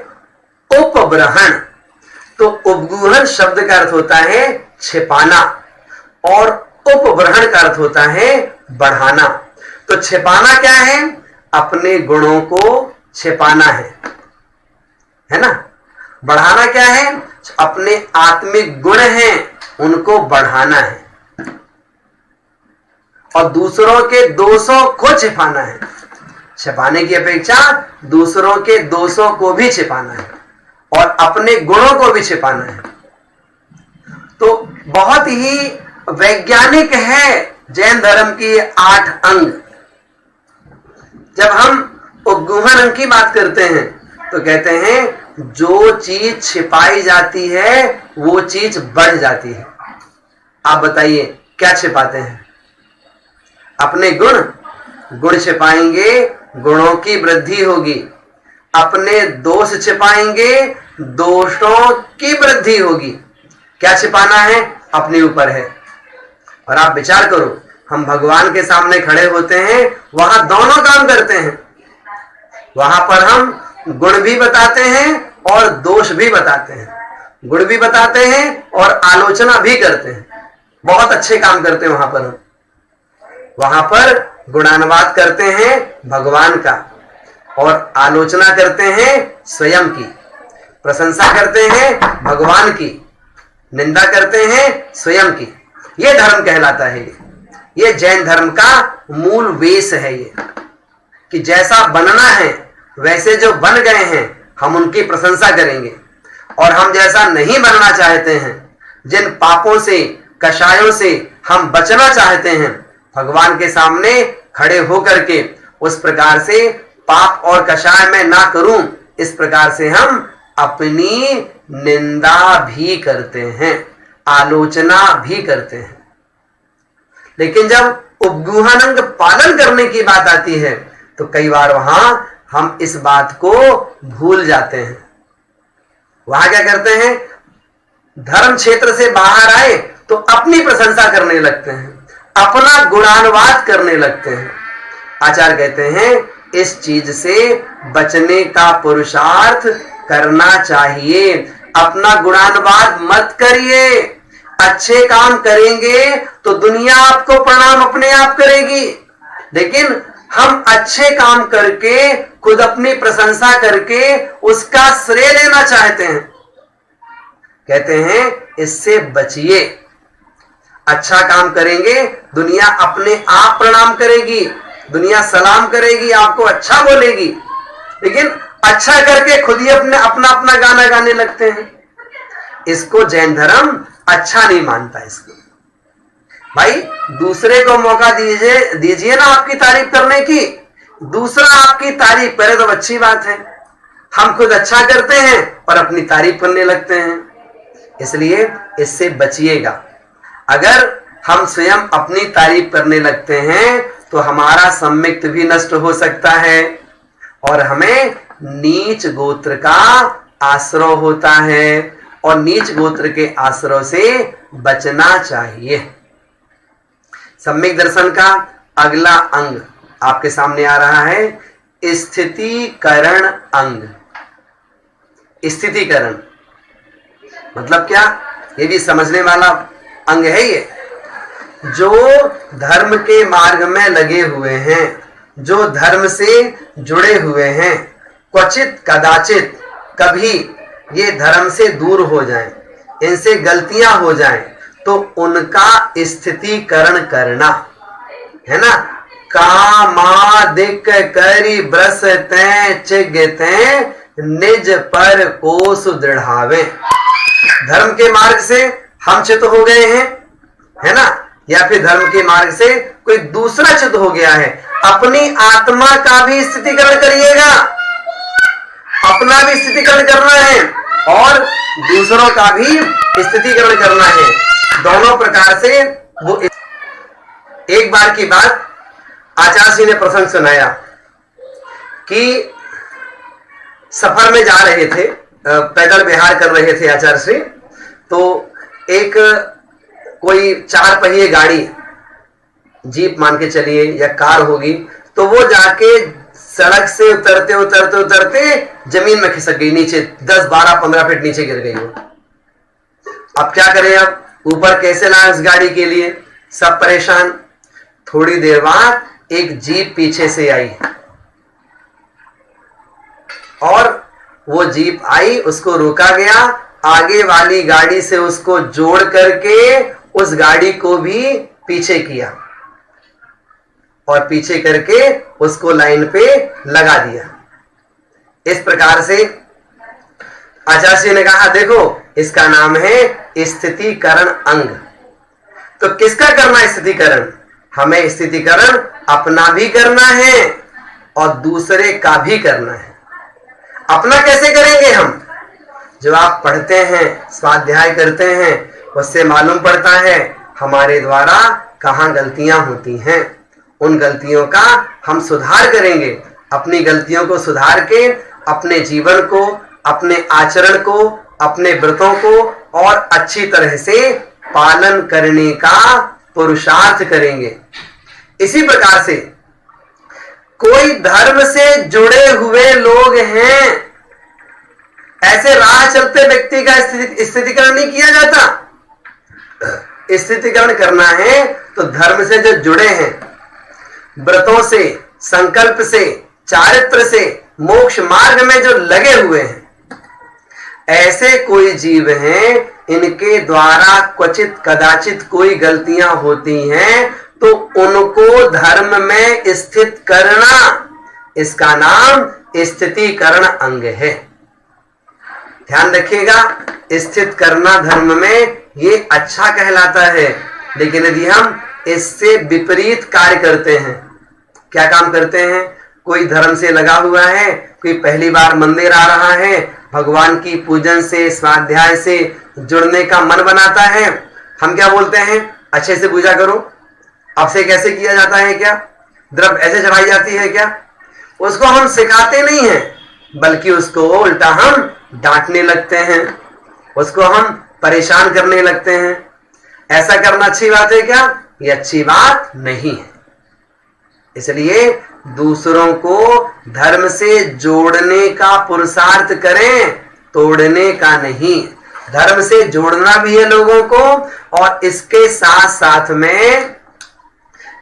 उपब्रहण। तो उपगूहन शब्द का अर्थ होता है छिपाना और उपब्रहण का अर्थ होता है बढ़ाना। तो छिपाना क्या है? अपने गुणों को छिपाना है ना। बढ़ाना क्या है? अपने आत्मिक गुण हैं उनको बढ़ाना है, और दूसरों के दोषों को छिपाना है। छिपाने की अपेक्षा दूसरों के दोषों को भी छिपाना है और अपने गुणों को भी छिपाना है। तो बहुत ही वैज्ञानिक है जैन धर्म की 8 अंग। जब हम उपगूहन अंग की बात करते हैं तो कहते हैं जो चीज छिपाई जाती है वो चीज बढ़ जाती है। आप बताइए क्या छिपाते हैं? अपने गुण। गुण छिपाएंगे, गुणों की वृद्धि होगी। अपने दोष छिपाएंगे, दोषों की वृद्धि होगी। क्या छिपाना है? अपने ऊपर है। और आप विचार करो, हम भगवान के सामने खड़े होते हैं, वहां दोनों काम करते हैं। वहां पर हम गुण भी बताते हैं और दोष भी बताते हैं, गुण भी बताते हैं और आलोचना भी करते हैं। बहुत अच्छे काम करते हैं वहां पर हम। वहां पर गुणानुवाद करते हैं भगवान का और आलोचना करते हैं स्वयं की, प्रशंसा करते हैं भगवान की, निंदा करते हैं स्वयं की। ये धर्म कहलाता है। ये जैन धर्म का मूल वेश है। ये कि जैसा बनना है वैसे जो बन गए हैं हम उनकी प्रशंसा करेंगे, और हम जैसा नहीं बनना चाहते हैं, जिन पापों से, कषायों से हम बचना चाहते हैं, भगवान के सामने खड़े होकर के उस प्रकार से पाप और कषाय में ना करूं, इस प्रकार से हम अपनी निंदा भी करते हैं, आलोचना भी करते हैं। लेकिन जब उपगुहानंग पालन करने की बात आती है तो कई बार वहां हम इस बात को भूल जाते हैं। वहां क्या करते हैं, धर्म क्षेत्र से बाहर आए तो अपनी प्रशंसा करने लगते हैं, अपना गुणानुवाद करने लगते हैं। आचार्य कहते हैं इस चीज से बचने का पुरुषार्थ करना चाहिए। अपना गुणानुवाद मत करिए। अच्छे काम करेंगे तो दुनिया आपको प्रणाम अपने आप करेगी, लेकिन हम अच्छे काम करके खुद अपनी प्रशंसा करके उसका श्रेय लेना चाहते हैं। कहते हैं इससे बचिए। अच्छा काम करेंगे दुनिया अपने आप प्रणाम करेगी, दुनिया सलाम करेगी, आपको अच्छा बोलेगी, लेकिन अच्छा करके खुद ही अपना अपना गाना गाने लगते हैं। इसको जैन धर्म अच्छा नहीं मानता। इसको भाई दूसरे को मौका दीजिए ना आपकी तारीफ करने की। दूसरा आपकी तारीफ करे तो अच्छी बात है। हम खुद अच्छा करते हैं और अपनी तारीफ करने लगते हैं, इसलिए इससे बचिएगा। अगर हम स्वयं अपनी तारीफ करने लगते हैं तो हमारा सम्मिक्त भी नष्ट हो सकता है और हमें नीच गोत्र का आश्रय होता है, और नीच गोत्र के आश्रय से बचना चाहिए। सम्यक दर्शन का अगला अंग आपके सामने आ रहा है, स्थितिकरण अंग। स्थितिकरण मतलब क्या, ये भी समझने वाला अंग है। ये जो धर्म के मार्ग में लगे हुए हैं, जो धर्म से जुड़े हुए हैं, क्वचित कदाचित कभी ये धर्म से दूर हो जाएं, इनसे गलतियां हो जाएं, तो उनका स्थितिकरण करना है ना। कामादिक करी ब्रसते चिगते निज पर को सुदृढ़ावे। धर्म के मार्ग से हम चित हो गए हैं, है ना, या फिर धर्म के मार्ग से कोई दूसरा चित हो गया है, अपनी आत्मा का भी स्थितिकरण करिएगा। अपना भी स्थितिकरण करना है और दूसरों का भी स्थितिकरण करना है। दोनों प्रकार से वो। एक बार की बात, आचार्य जी ने प्रसंग सुनाया कि सफर में जा रहे थे, पैदल विहार कर रहे थे आचार्य श्री, तो एक कोई 4 पहिए गाड़ी, जीप मान के चलिए या कार होगी, तो वो जाके सड़क से उतरते उतरते उतरते जमीन में खिसक गई, नीचे 10, 12, 15 फीट नीचे गिर गई वो। अब क्या करें, अब ऊपर कैसे लाए उस गाड़ी के लिए, सब परेशान। थोड़ी देर बाद एक जीप पीछे से आई और वो जीप आई, उसको रोका गया, आगे वाली गाड़ी से उसको जोड़ करके उस गाड़ी को भी पीछे किया और पीछे करके उसको लाइन पे लगा दिया। इस प्रकार से आचार्य जी ने कहा देखो इसका नाम है स्थितिकरण अंग। तो किसका करना स्थितिकरण, हमें स्थितिकरण अपना भी करना है और दूसरे का भी करना है। अपना कैसे करेंगे हम, जो आप पढ़ते हैं, स्वाध्याय करते हैं, उससे मालूम पड़ता है हमारे द्वारा कहां गलतियां होती हैं। उन गलतियों का हम सुधार करेंगे। अपनी गलतियों को सुधार के अपने जीवन को, अपने आचरण को, अपने व्रतों को और अच्छी तरह से पालन करने का पुरुषार्थ करेंगे। इसी प्रकार से कोई धर्म से जुड़े हुए लोग हैं, ऐसे राह चलते व्यक्ति का स्थितिकरण नहीं किया जाता। स्थितिकरण करना है तो धर्म से जो जुड़े हैं, व्रतों से, संकल्प से, चारित्र से, मोक्ष मार्ग में जो लगे हुए हैं, ऐसे कोई जीव हैं, इनके द्वारा क्वचित कदाचित कोई गलतियां होती हैं, तो उनको धर्म में स्थित करना, इसका नाम स्थितिकरण अंग है। ध्यान रखिएगा, स्थित करना धर्म में ये अच्छा कहलाता है, लेकिन यदि हम इससे विपरीत कार्य करते हैं, क्या काम करते हैं, कोई धर्म से लगा हुआ है कोई पहली बार मंदिर आ रहा है, भगवान की पूजन से, स्वाध्याय से जुड़ने का मन बनाता है, हम क्या बोलते हैं? अच्छे से पूजा करो। अब से कैसे किया जाता है क्या? द्रव्य ऐसे चढ़ाई जाती है क्या? उसको हम सिखाते नहीं हैं, बल्कि उसको उल्टा हम डांटने लगते हैं, उसको हम परेशान करने लगते हैं। ऐसा करना अच्छी बात है क्या? ये अच्छी बात नहीं है। इसलिए दूसरों को धर्म से जोड़ने का पुरुषार्थ करें, तोड़ने का नहीं। धर्म से जोड़ना भी है लोगों को, और इसके साथ साथ में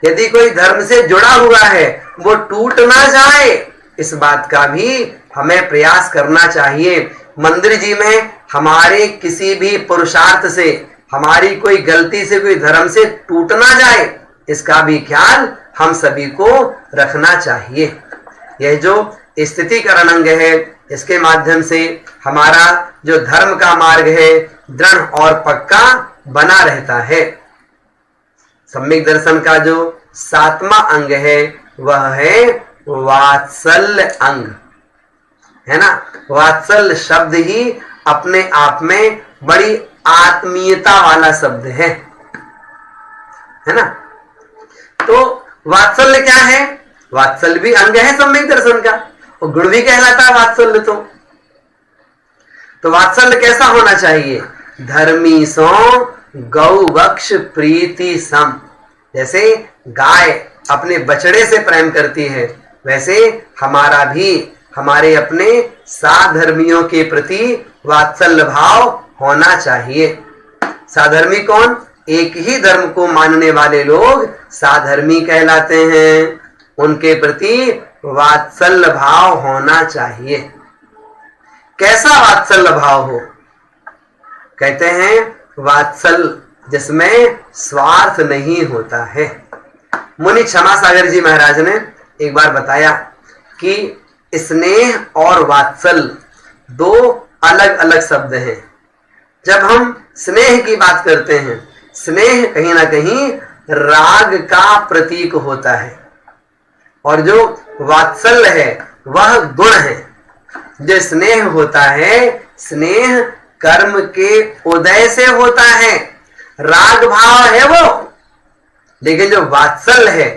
यदि कोई धर्म से जुड़ा हुआ है वो टूट ना जाए, इस बात का भी हमें प्रयास करना चाहिए। मंदिर जी में हमारे किसी भी पुरुषार्थ से, हमारी कोई गलती से कोई धर्म से टूट ना जाए, इसका भी ख्याल हम सभी को रखना चाहिए। यह जो स्थितिकरण अंग है, इसके माध्यम से हमारा जो धर्म का मार्ग है दृढ़ और पक्का बना रहता है। सम्यक दर्शन का जो 7वां अंग है वह है वात्सल्य अंग, है ना। वात्सल्य शब्द ही अपने आप में बड़ी आत्मीयता वाला शब्द है ना। तो वात्सल्य क्या है? वात्सल्य भी अंग है सम्यक दर्शन का, और गुण भी कहलाता है वात्सल्य। तो वात्सल्य कैसा होना चाहिए? धर्मी सो गौ वक्ष प्रीति सम। जैसे गाय अपने बछड़े से प्रेम करती है, वैसे हमारा भी हमारे अपने साधर्मियों के प्रति वात्सल्य भाव होना चाहिए। साधर्मी कौन? एक ही धर्म को मानने वाले लोग साधर्मी कहलाते हैं। उनके प्रति वात्सल्य भाव होना चाहिए। कैसा वात्सल्य भाव हो? कहते हैं वात्सल्य जिसमें स्वार्थ नहीं होता है। मुनि क्षमा सागर जी महाराज ने एक बार बताया कि स्नेह और वात्सल्य दो अलग अलग शब्द हैं। जब हम स्नेह की बात करते हैं, स्नेह कहीं ना कहीं राग का प्रतीक होता है, और जो वात्सल्य है वह गुण है। जो स्नेह होता है, स्नेह कर्म के उदय से होता है, राग भाव है वो। लेकिन जो वात्सल्य है,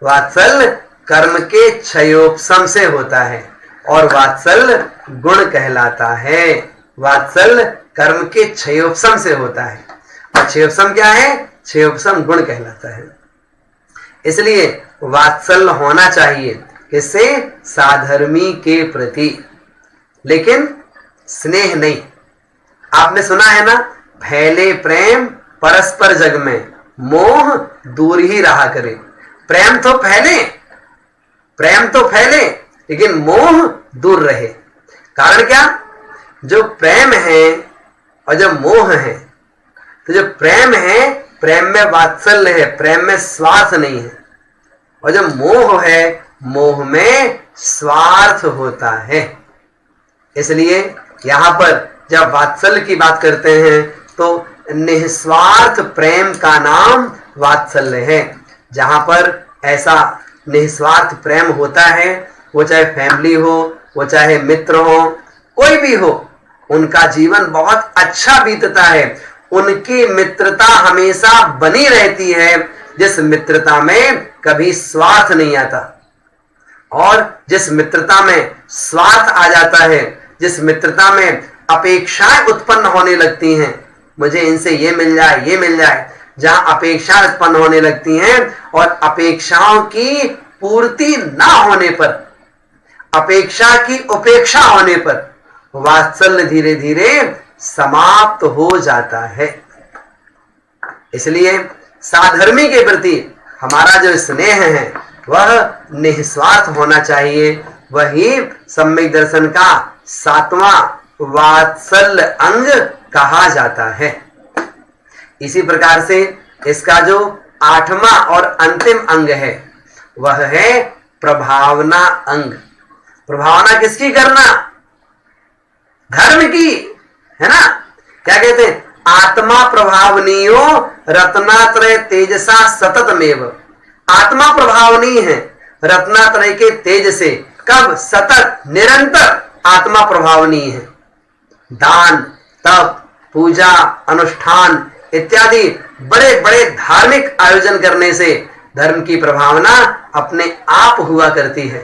वात्सल्य कर्म के क्षयोपशम से होता है, और वात्सल्य गुण कहलाता है। वात्सल्य कर्म के क्षयोपशम से होता है, और क्षयोपशम क्या है? क्षयोपशम गुण कहलाता है। इसलिए वात्सल्य होना चाहिए किससे? साधर्मी के प्रति, लेकिन स्नेह नहीं। आपने सुना है ना, फैले प्रेम परस्पर जग में, मोह दूर ही रहा करे। प्रेम तो फैले, प्रेम तो फैले, लेकिन मोह दूर रहे। कारण क्या? जो प्रेम है और जो मोह है, तो जो प्रेम है, प्रेम में वात्सल्य है, प्रेम में स्वार्थ नहीं है, और जो मोह है, मोह में स्वार्थ होता है। इसलिए यहां पर जब वात्सल्य की बात करते हैं तो निस्वार्थ प्रेम का नाम वात्सल्य है। जहां पर ऐसा निस्वार्थ प्रेम होता है, वो चाहे फैमिली हो, वो चाहे मित्र हो, कोई भी हो, उनका जीवन बहुत अच्छा बीतता है। उनकी मित्रता हमेशा बनी रहती है, जिस मित्रता में कभी स्वार्थ नहीं आता। और जिस मित्रता में स्वार्थ आ जाता है, जिस मित्रता में अपेक्षाएं उत्पन्न होने लगती हैं, मुझे इनसे ये मिल जाए, ये मिल जाए, जहां अपेक्षाएं उत्पन्न होने लगती हैं और अपेक्षाओं की पूर्ति ना होने पर, अपेक्षा की उपेक्षा होने पर वात्सल्य धीरे धीरे समाप्त हो जाता है। इसलिए साधर्मी के प्रति हमारा जो स्नेह है वह निस्वार्थ होना चाहिए। वही सम्यक दर्शन का 7वां वात्सल्य अंग कहा जाता है। इसी प्रकार से इसका जो 8वां और अंतिम अंग है वह है प्रभावना अंग। प्रभावना किसकी करना? धर्म की, है ना। क्या कहते हैं? आत्मा प्रभावनीयो रत्नात्रय तेजसा सततमेव। आत्मा प्रभावनीय है रत्नात्रय के तेज से, कब सतत निरंतर आत्मा प्रभावनीय है। दान, तप, पूजा, अनुष्ठान इत्यादि बड़े बड़े धार्मिक आयोजन करने से धर्म की प्रभावना अपने आप हुआ करती है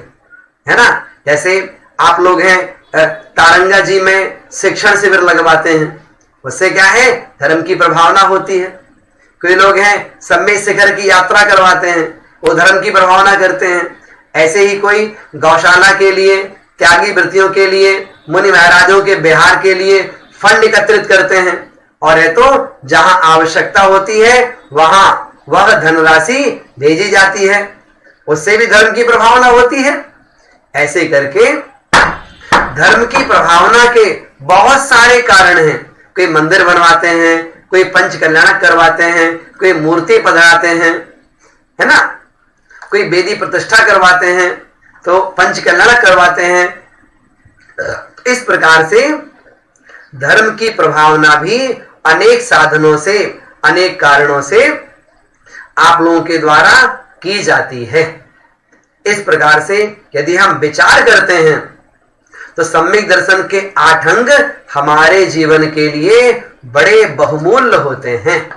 ना। जैसे आप लोग हैं तारंगा जी में शिक्षण शिविर लगवाते हैं, उससे क्या है, धर्म की प्रभावना होती है। कोई लोग हैं सम्मेद शिखर की यात्रा करवाते हैं, वो धर्म की प्रभावना करते हैं। ऐसे ही कोई गौशाला के लिए, त्यागी वृत्तियों के लिए, मुनि महाराजों के बिहार के लिए फंड एकत्रित करते हैं, और है तो जहां आवश्यकता होती है वहां वह धनराशि भेजी जाती है, उससे भी धर्म की प्रभावना होती है। ऐसे करके धर्म की प्रभावना के बहुत सारे कारण हैं। कोई मंदिर बनवाते हैं, कोई पंच कल्याणक करवाते हैं, कोई मूर्ति पधराते हैं, है ना, कोई वेदी प्रतिष्ठा करवाते हैं, तो पंच कल्याणक करवाते हैं। इस प्रकार से धर्म की प्रभावना भी अनेक साधनों से, अनेक कारणों से आप लोगों के द्वारा की जाती है। इस प्रकार से यदि हम विचार करते हैं तो सम्यक दर्शन के 8 अंग हमारे जीवन के लिए बड़े बहुमूल्य होते हैं,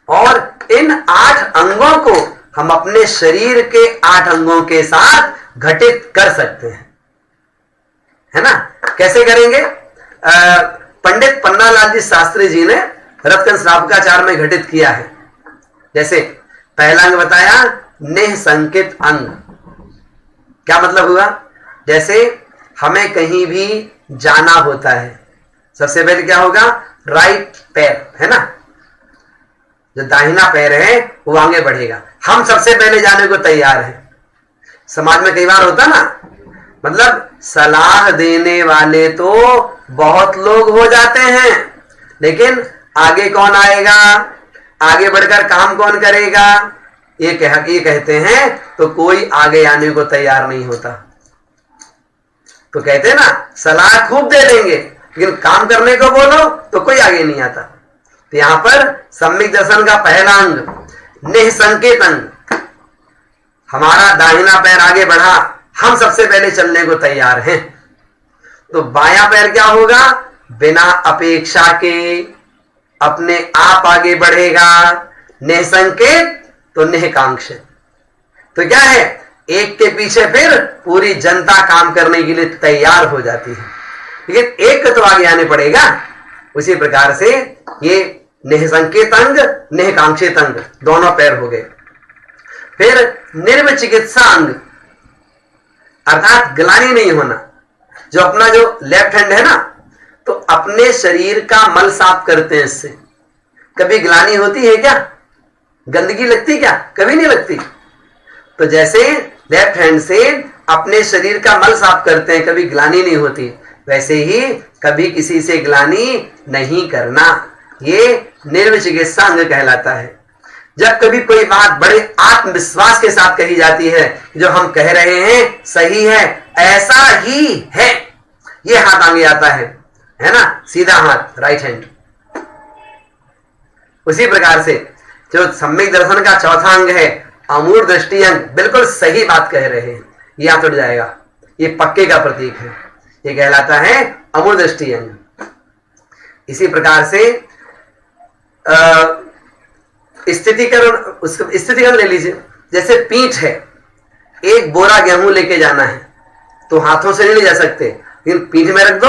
और इन 8 अंगों को हम अपने शरीर के 8 अंगों के साथ घटित कर सकते हैं, है ना। कैसे करेंगे? पंडित पन्नालाल जी शास्त्री जी ने रत्न श्रावकाचार में घटित किया है। जैसे पहला अंग बताया, नेह संकेत अंग। क्या मतलब हुआ? जैसे हमें कहीं भी जाना होता है, सबसे पहले क्या होगा, राइट पैर, है ना, जो दाहिना पैर है वो आगे बढ़ेगा। हम सबसे पहले जाने को तैयार हैं। समाज में कई बार होता ना, मतलब सलाह देने वाले तो बहुत लोग हो जाते हैं, लेकिन आगे कौन आएगा, आगे बढ़कर काम कौन करेगा, ये कहते हैं तो कोई आगे आने को तैयार नहीं होता। तो कहते हैं ना, सलाह खूब दे देंगे लेकिन काम करने को बोलो तो कोई आगे नहीं आता। तो यहां पर सम्यक दर्शन का पहला अंग नेह संकेत अंग, हमारा दाहिना पैर आगे बढ़ा, हम सबसे पहले चलने को तैयार हैं। तो बायां पैर क्या होगा, बिना अपेक्षा के अपने आप आगे बढ़ेगा। नेह संकेत तो नेहकांक्ष। तो क्या है, एक के पीछे फिर पूरी जनता काम करने के लिए तैयार हो जाती है, लेकिन एक को तो आगे आने पड़ेगा। उसी प्रकार से ये नेह संकेत अंग, नेहकांक्षित अंग दोनों पैर हो गए। फिर निर्विचिकित्सा अंग, अर्थात ग्लानि नहीं होना। जो अपना जो लेफ्ट हैंड है ना, तो अपने शरीर का मल साफ करते हैं इससे। कभी ग्लानि होती है क्या? गंदगी लगती क्या? कभी नहीं लगती। तो जैसे लेफ्ट हैंड से अपने शरीर का मल साफ करते हैं, कभी ग्लानि नहीं होती, वैसे ही कभी किसी से ग्लानि नहीं करना, ये निर्विचिकित्सा अंग कहलाता है। जब कभी कोई बात बड़े आत्मविश्वास के साथ कही जाती है, जो हम कह रहे हैं सही है, ऐसा ही है, ये हाथ आगे आता है ना, सीधा हाथ, राइट हैंड। उसी प्रकार से जो सम्यक दर्शन का चौथा अंग है, अमूढ़ दृष्टि अंग, बिल्कुल सही बात कह रहे हैं, ये हाथ उठ जाएगा, ये पक्के का प्रतीक है, ये कहलाता है अमूढ़ दृष्टि अंग। इसी प्रकार से स्थितिकरण ले लीजिए। जैसे पीठ है, एक बोरा गेहूं लेके जाना है तो हाथों से नहीं ले जा सकते, लेकिन पीठ में रख दो,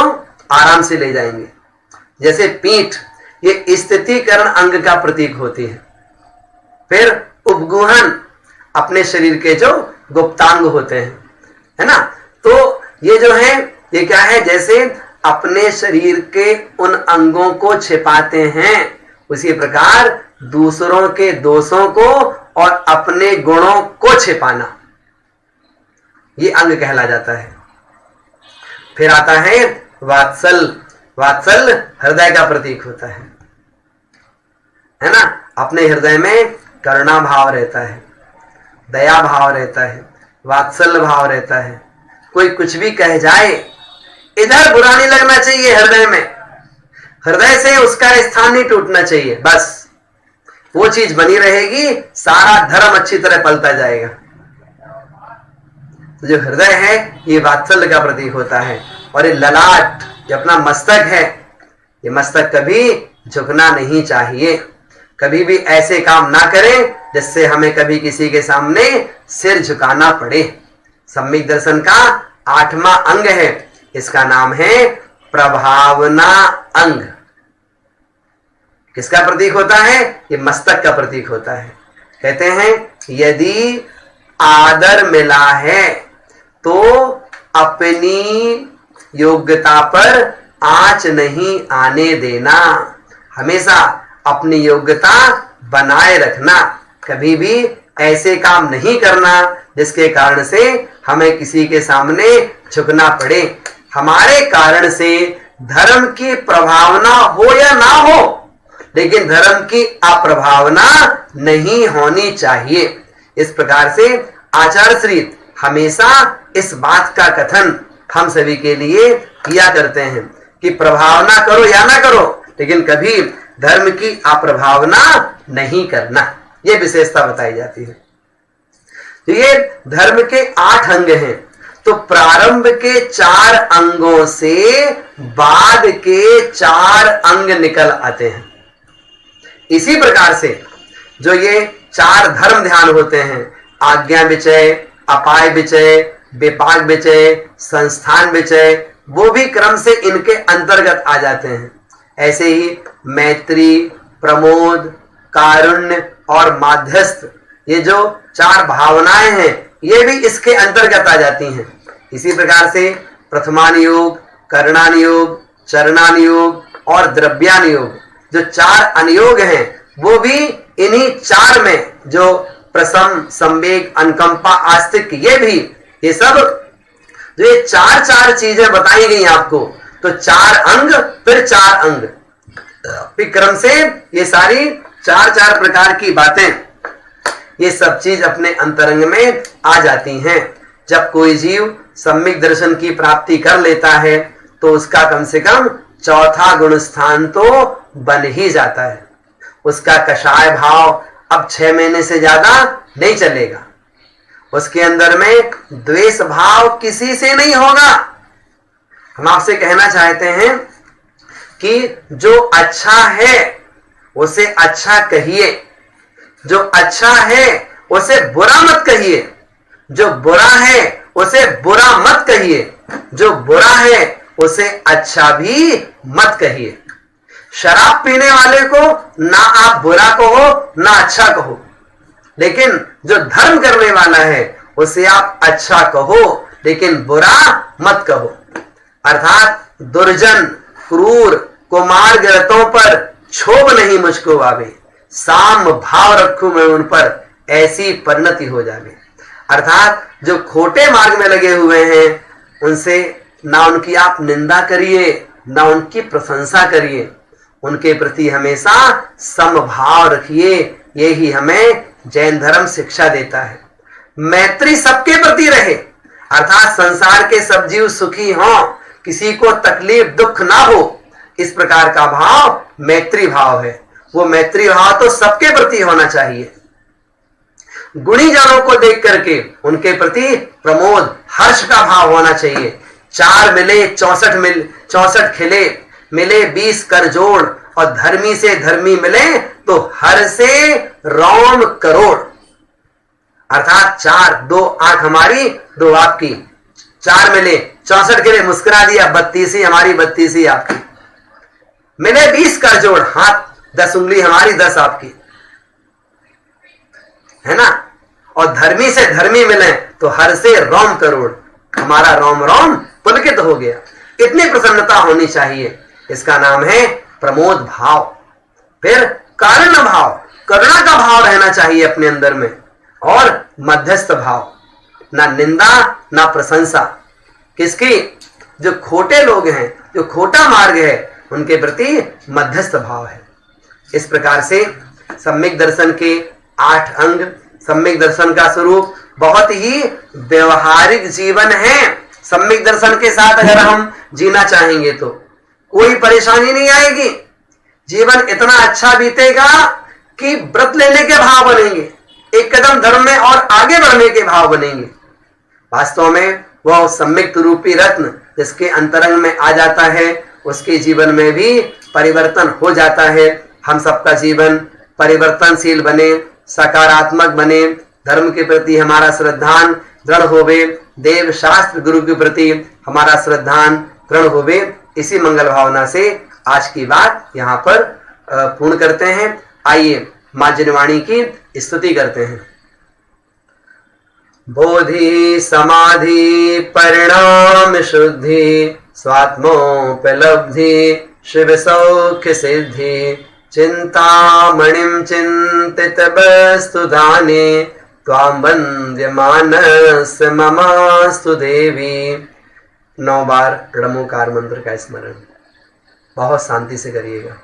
आराम से ले जाएंगे। जैसे पीठ ये स्थितिकरण अंग का प्रतीक होती है। फिर उपगुहन, अपने शरीर के जो गुप्तांग होते हैं, है ना, तो ये जो है, ये क्या है, जैसे अपने शरीर के उन अंगों को छिपाते हैं, उसी प्रकार दूसरों के दोषों को और अपने गुणों को छिपाना, ये अंग कहला जाता है। फिर आता है वात्सल। वात्सल हृदय का प्रतीक होता है ना, अपने हृदय में करुणा भाव रहता है, दया भाव रहता है, वात्सल्य भाव रहता है। कोई कुछ भी कह जाए, इधर बुरा नहीं लगना चाहिए, हृदय में, हृदय से उसका स्थान नहीं टूटना चाहिए, बस वो चीज बनी रहेगी, सारा धर्म अच्छी तरह पलता जाएगा। तो जो हृदय है ये वात्सल्य का प्रतीक होता है, और ये ललाट जो अपना मस्तक है, ये मस्तक कभी झुकना नहीं चाहिए। कभी भी ऐसे काम ना करें जिससे हमें कभी किसी के सामने सिर झुकाना पड़े। सम्यक दर्शन का 8वां अंग है, इसका नाम है प्रभावना अंग। किसका प्रतीक होता है? ये मस्तक का प्रतीक होता है। कहते हैं यदि आदर मिला है तो अपनी योग्यता पर आंच नहीं आने देना, हमेशा अपनी योग्यता बनाए रखना, कभी भी ऐसे काम नहीं करना जिसके कारण से हमें किसी के सामने झुकना पड़े। हमारे कारण से धर्म की प्रभावना हो या ना हो, लेकिन धर्म की अप्रभावना नहीं होनी चाहिए। इस प्रकार से आचार्य श्री हमेशा इस बात का कथन हम सभी के लिए किया करते हैं कि प्रभावना करो या ना करो, लेकिन कभी धर्म की अप्रभावना नहीं करना, ये विशेषता बताई जाती है। तो ये धर्म के 8 अंग हैं। तो प्रारंभ के 4 अंगों से बाद के 4 अंग निकल आते हैं। इसी प्रकार से जो ये 4 धर्म ध्यान होते हैं, आज्ञा विचय, अपाय विचय, विपाक विचय, संस्थान विचय, वो भी क्रम से इनके अंतर्गत आ जाते हैं। ऐसे ही मैत्री, प्रमोद, कारुण्य और माध्यस्थ, ये जो 4 भावनाएं हैं ये भी इसके अंतर्गत आ जाती हैं। इसी प्रकार से प्रथमान योग, करणान योग, चरणान योग और द्रव्यान योग, जो 4 अनुयोग हैं वो भी इन्हीं 4 में, जो प्रसम, संवेग, अनुकंपा, आस्तिक, ये सब जो ये 4 चीजें बताई गई आपको, तो 4 अंग फिर 4 अंग, क्रम से ये सारी 4 प्रकार की बातें, ये सब चीज अपने अंतरंग में आ जाती हैं। जब कोई जीव सम्यक दर्शन की प्राप्ति कर लेता है तो उसका कम से कम 4था गुण स्थान तो बन ही जाता है। उसका कषाय भाव अब 6 महीने से ज्यादा नहीं चलेगा। उसके अंदर में द्वेष भाव किसी से नहीं होगा। हम आपसे कहना चाहते हैं कि जो अच्छा है उसे अच्छा कहिए, जो अच्छा है उसे बुरा मत कहिए, जो बुरा है उसे बुरा मत कहिए, जो बुरा है उसे अच्छा भी मत कहिए। शराब पीने वाले को ना आप बुरा कहो ना अच्छा कहो, लेकिन जो धर्म करने वाला है उसे आप अच्छा कहो लेकिन बुरा मत कहो। अर्थात दुर्जन, क्रूर, कुमार्गरतों पर क्षोभ नहीं मुझको आवे, साम भाव रखूं मैं उन पर, ऐसी परिणति हो जावे। अर्थात जो खोटे मार्ग में लगे हुए हैं उनसे ना उनकी आप निंदा करिए ना उनकी प्रशंसा करिए, उनके प्रति हमेशा समभाव रखिए। यही हमें जैन धर्म शिक्षा देता है। मैत्री सबके प्रति रहे, अर्थात संसार के सब जीव सुखी हों, किसी को तकलीफ दुख ना हो, इस प्रकार का भाव मैत्री भाव है। वो मैत्री भाव तो सबके प्रति होना चाहिए। गुणी जनों को देख करके उनके प्रति प्रमोद, हर्ष का भाव होना चाहिए। 4 मिले 64 खिले, मिले 20 कर जोड़, और धर्मी से धर्मी मिले तो हर से रोम करोड़। अर्थात 4, 2 आंख हमारी 2 आपकी, 4 मिले 64 खिले, मुस्कुरा दिया, 32 हमारी 32 आपकी, मिले 20 कर जोड़, हाथ 10 उंगली हमारी 10 आपकी, है ना। और धर्मी से धर्मी मिले तो हर से रोम करोड़, हमारा रोम रोम पुलकित हो गया। इतनी प्रसन्नता होनी चाहिए, इसका नाम है प्रमोद भाव। फिर कारण भाव, करुणा का भाव रहना चाहिए अपने अंदर में, और मध्यस्थ भाव, ना निंदा ना प्रशंसा। किसकी? जो खोटे लोग हैं, जो खोटा मार्ग है, उनके प्रति मध्यस्थ भाव है। इस प्रकार से सम्यक दर्शन के 8 अंग, सम्यक दर्शन का स्वरूप बहुत ही व्यवहारिक जीवन है। सम्यक दर्शन के साथ अगर हम जीना चाहेंगे तो कोई परेशानी नहीं आएगी, जीवन इतना अच्छा बीतेगा कि व्रत लेने के भाव बनेंगे, एक कदम धर्म में और आगे बढ़ने के भाव बनेंगे। वास्तव में वह सम्यक रूपी रत्न जिसके अंतरंग में आ जाता है उसके जीवन में भी परिवर्तन हो जाता है। हम सबका जीवन परिवर्तनशील बने, सकारात्मक बने, धर्म के प्रति हमारा श्रद्धान दृढ़ होवे, देव शास्त्र गुरु के प्रति हमारा श्रद्धान दृढ़ होवे। इसी मंगल भावना से आज की बात यहाँ पर पूर्ण करते हैं। आइए मां जिनवाणी की स्तुति करते हैं। बोधि समाधि परिणाम शुद्धि स्वात्मोपलब्धि शिव सौख्य सिद्धि चिंतामणिं चिंतित वस्तु दाने त्वां वन्द्यमानस् ममास्तु देवी। 9 बार ऋणमोकार मंत्र का स्मरण बहुत शांति से करिएगा।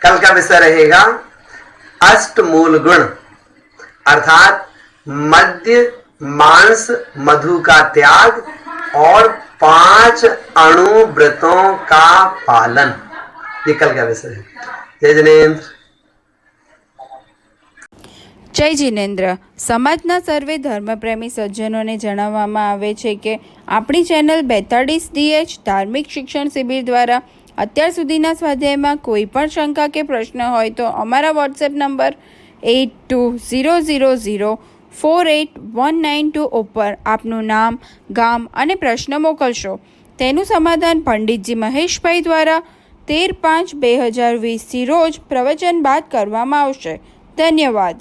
कल का विषय रहेगा अष्टमूल गुण, अर्थात मद्य मांस मधु का त्याग और 5 अणुव्रतों का पालन। ये कल का विषय है। जय जिनेन्द्र। જય જિનેન્દ્ર। સમાજના સર્વે ધર્મપ્રેમી સજ્જનોને જણાવવામાં આવે છે કે આપણી ચેનલ 42 DH ધાર્મિક શિક્ષણ શિબિર દ્વારા અત્યાર સુધીના સ્વાધ્યાયમાં કોઈ પણ શંકા કે પ્રશ્ન હોય તો અમારા વોટ્સએપ નંબર 8200048192 ઉપર આપનું નામ, ગામ અને પ્રશ્ન મોકલશો। તેનું સમાધાન પંડિતજી મહેશભાઈ દ્વારા 13/5/2020 રોજ પ્રવચન બાદ કરવામાં આવશે। ધન્યવાદ।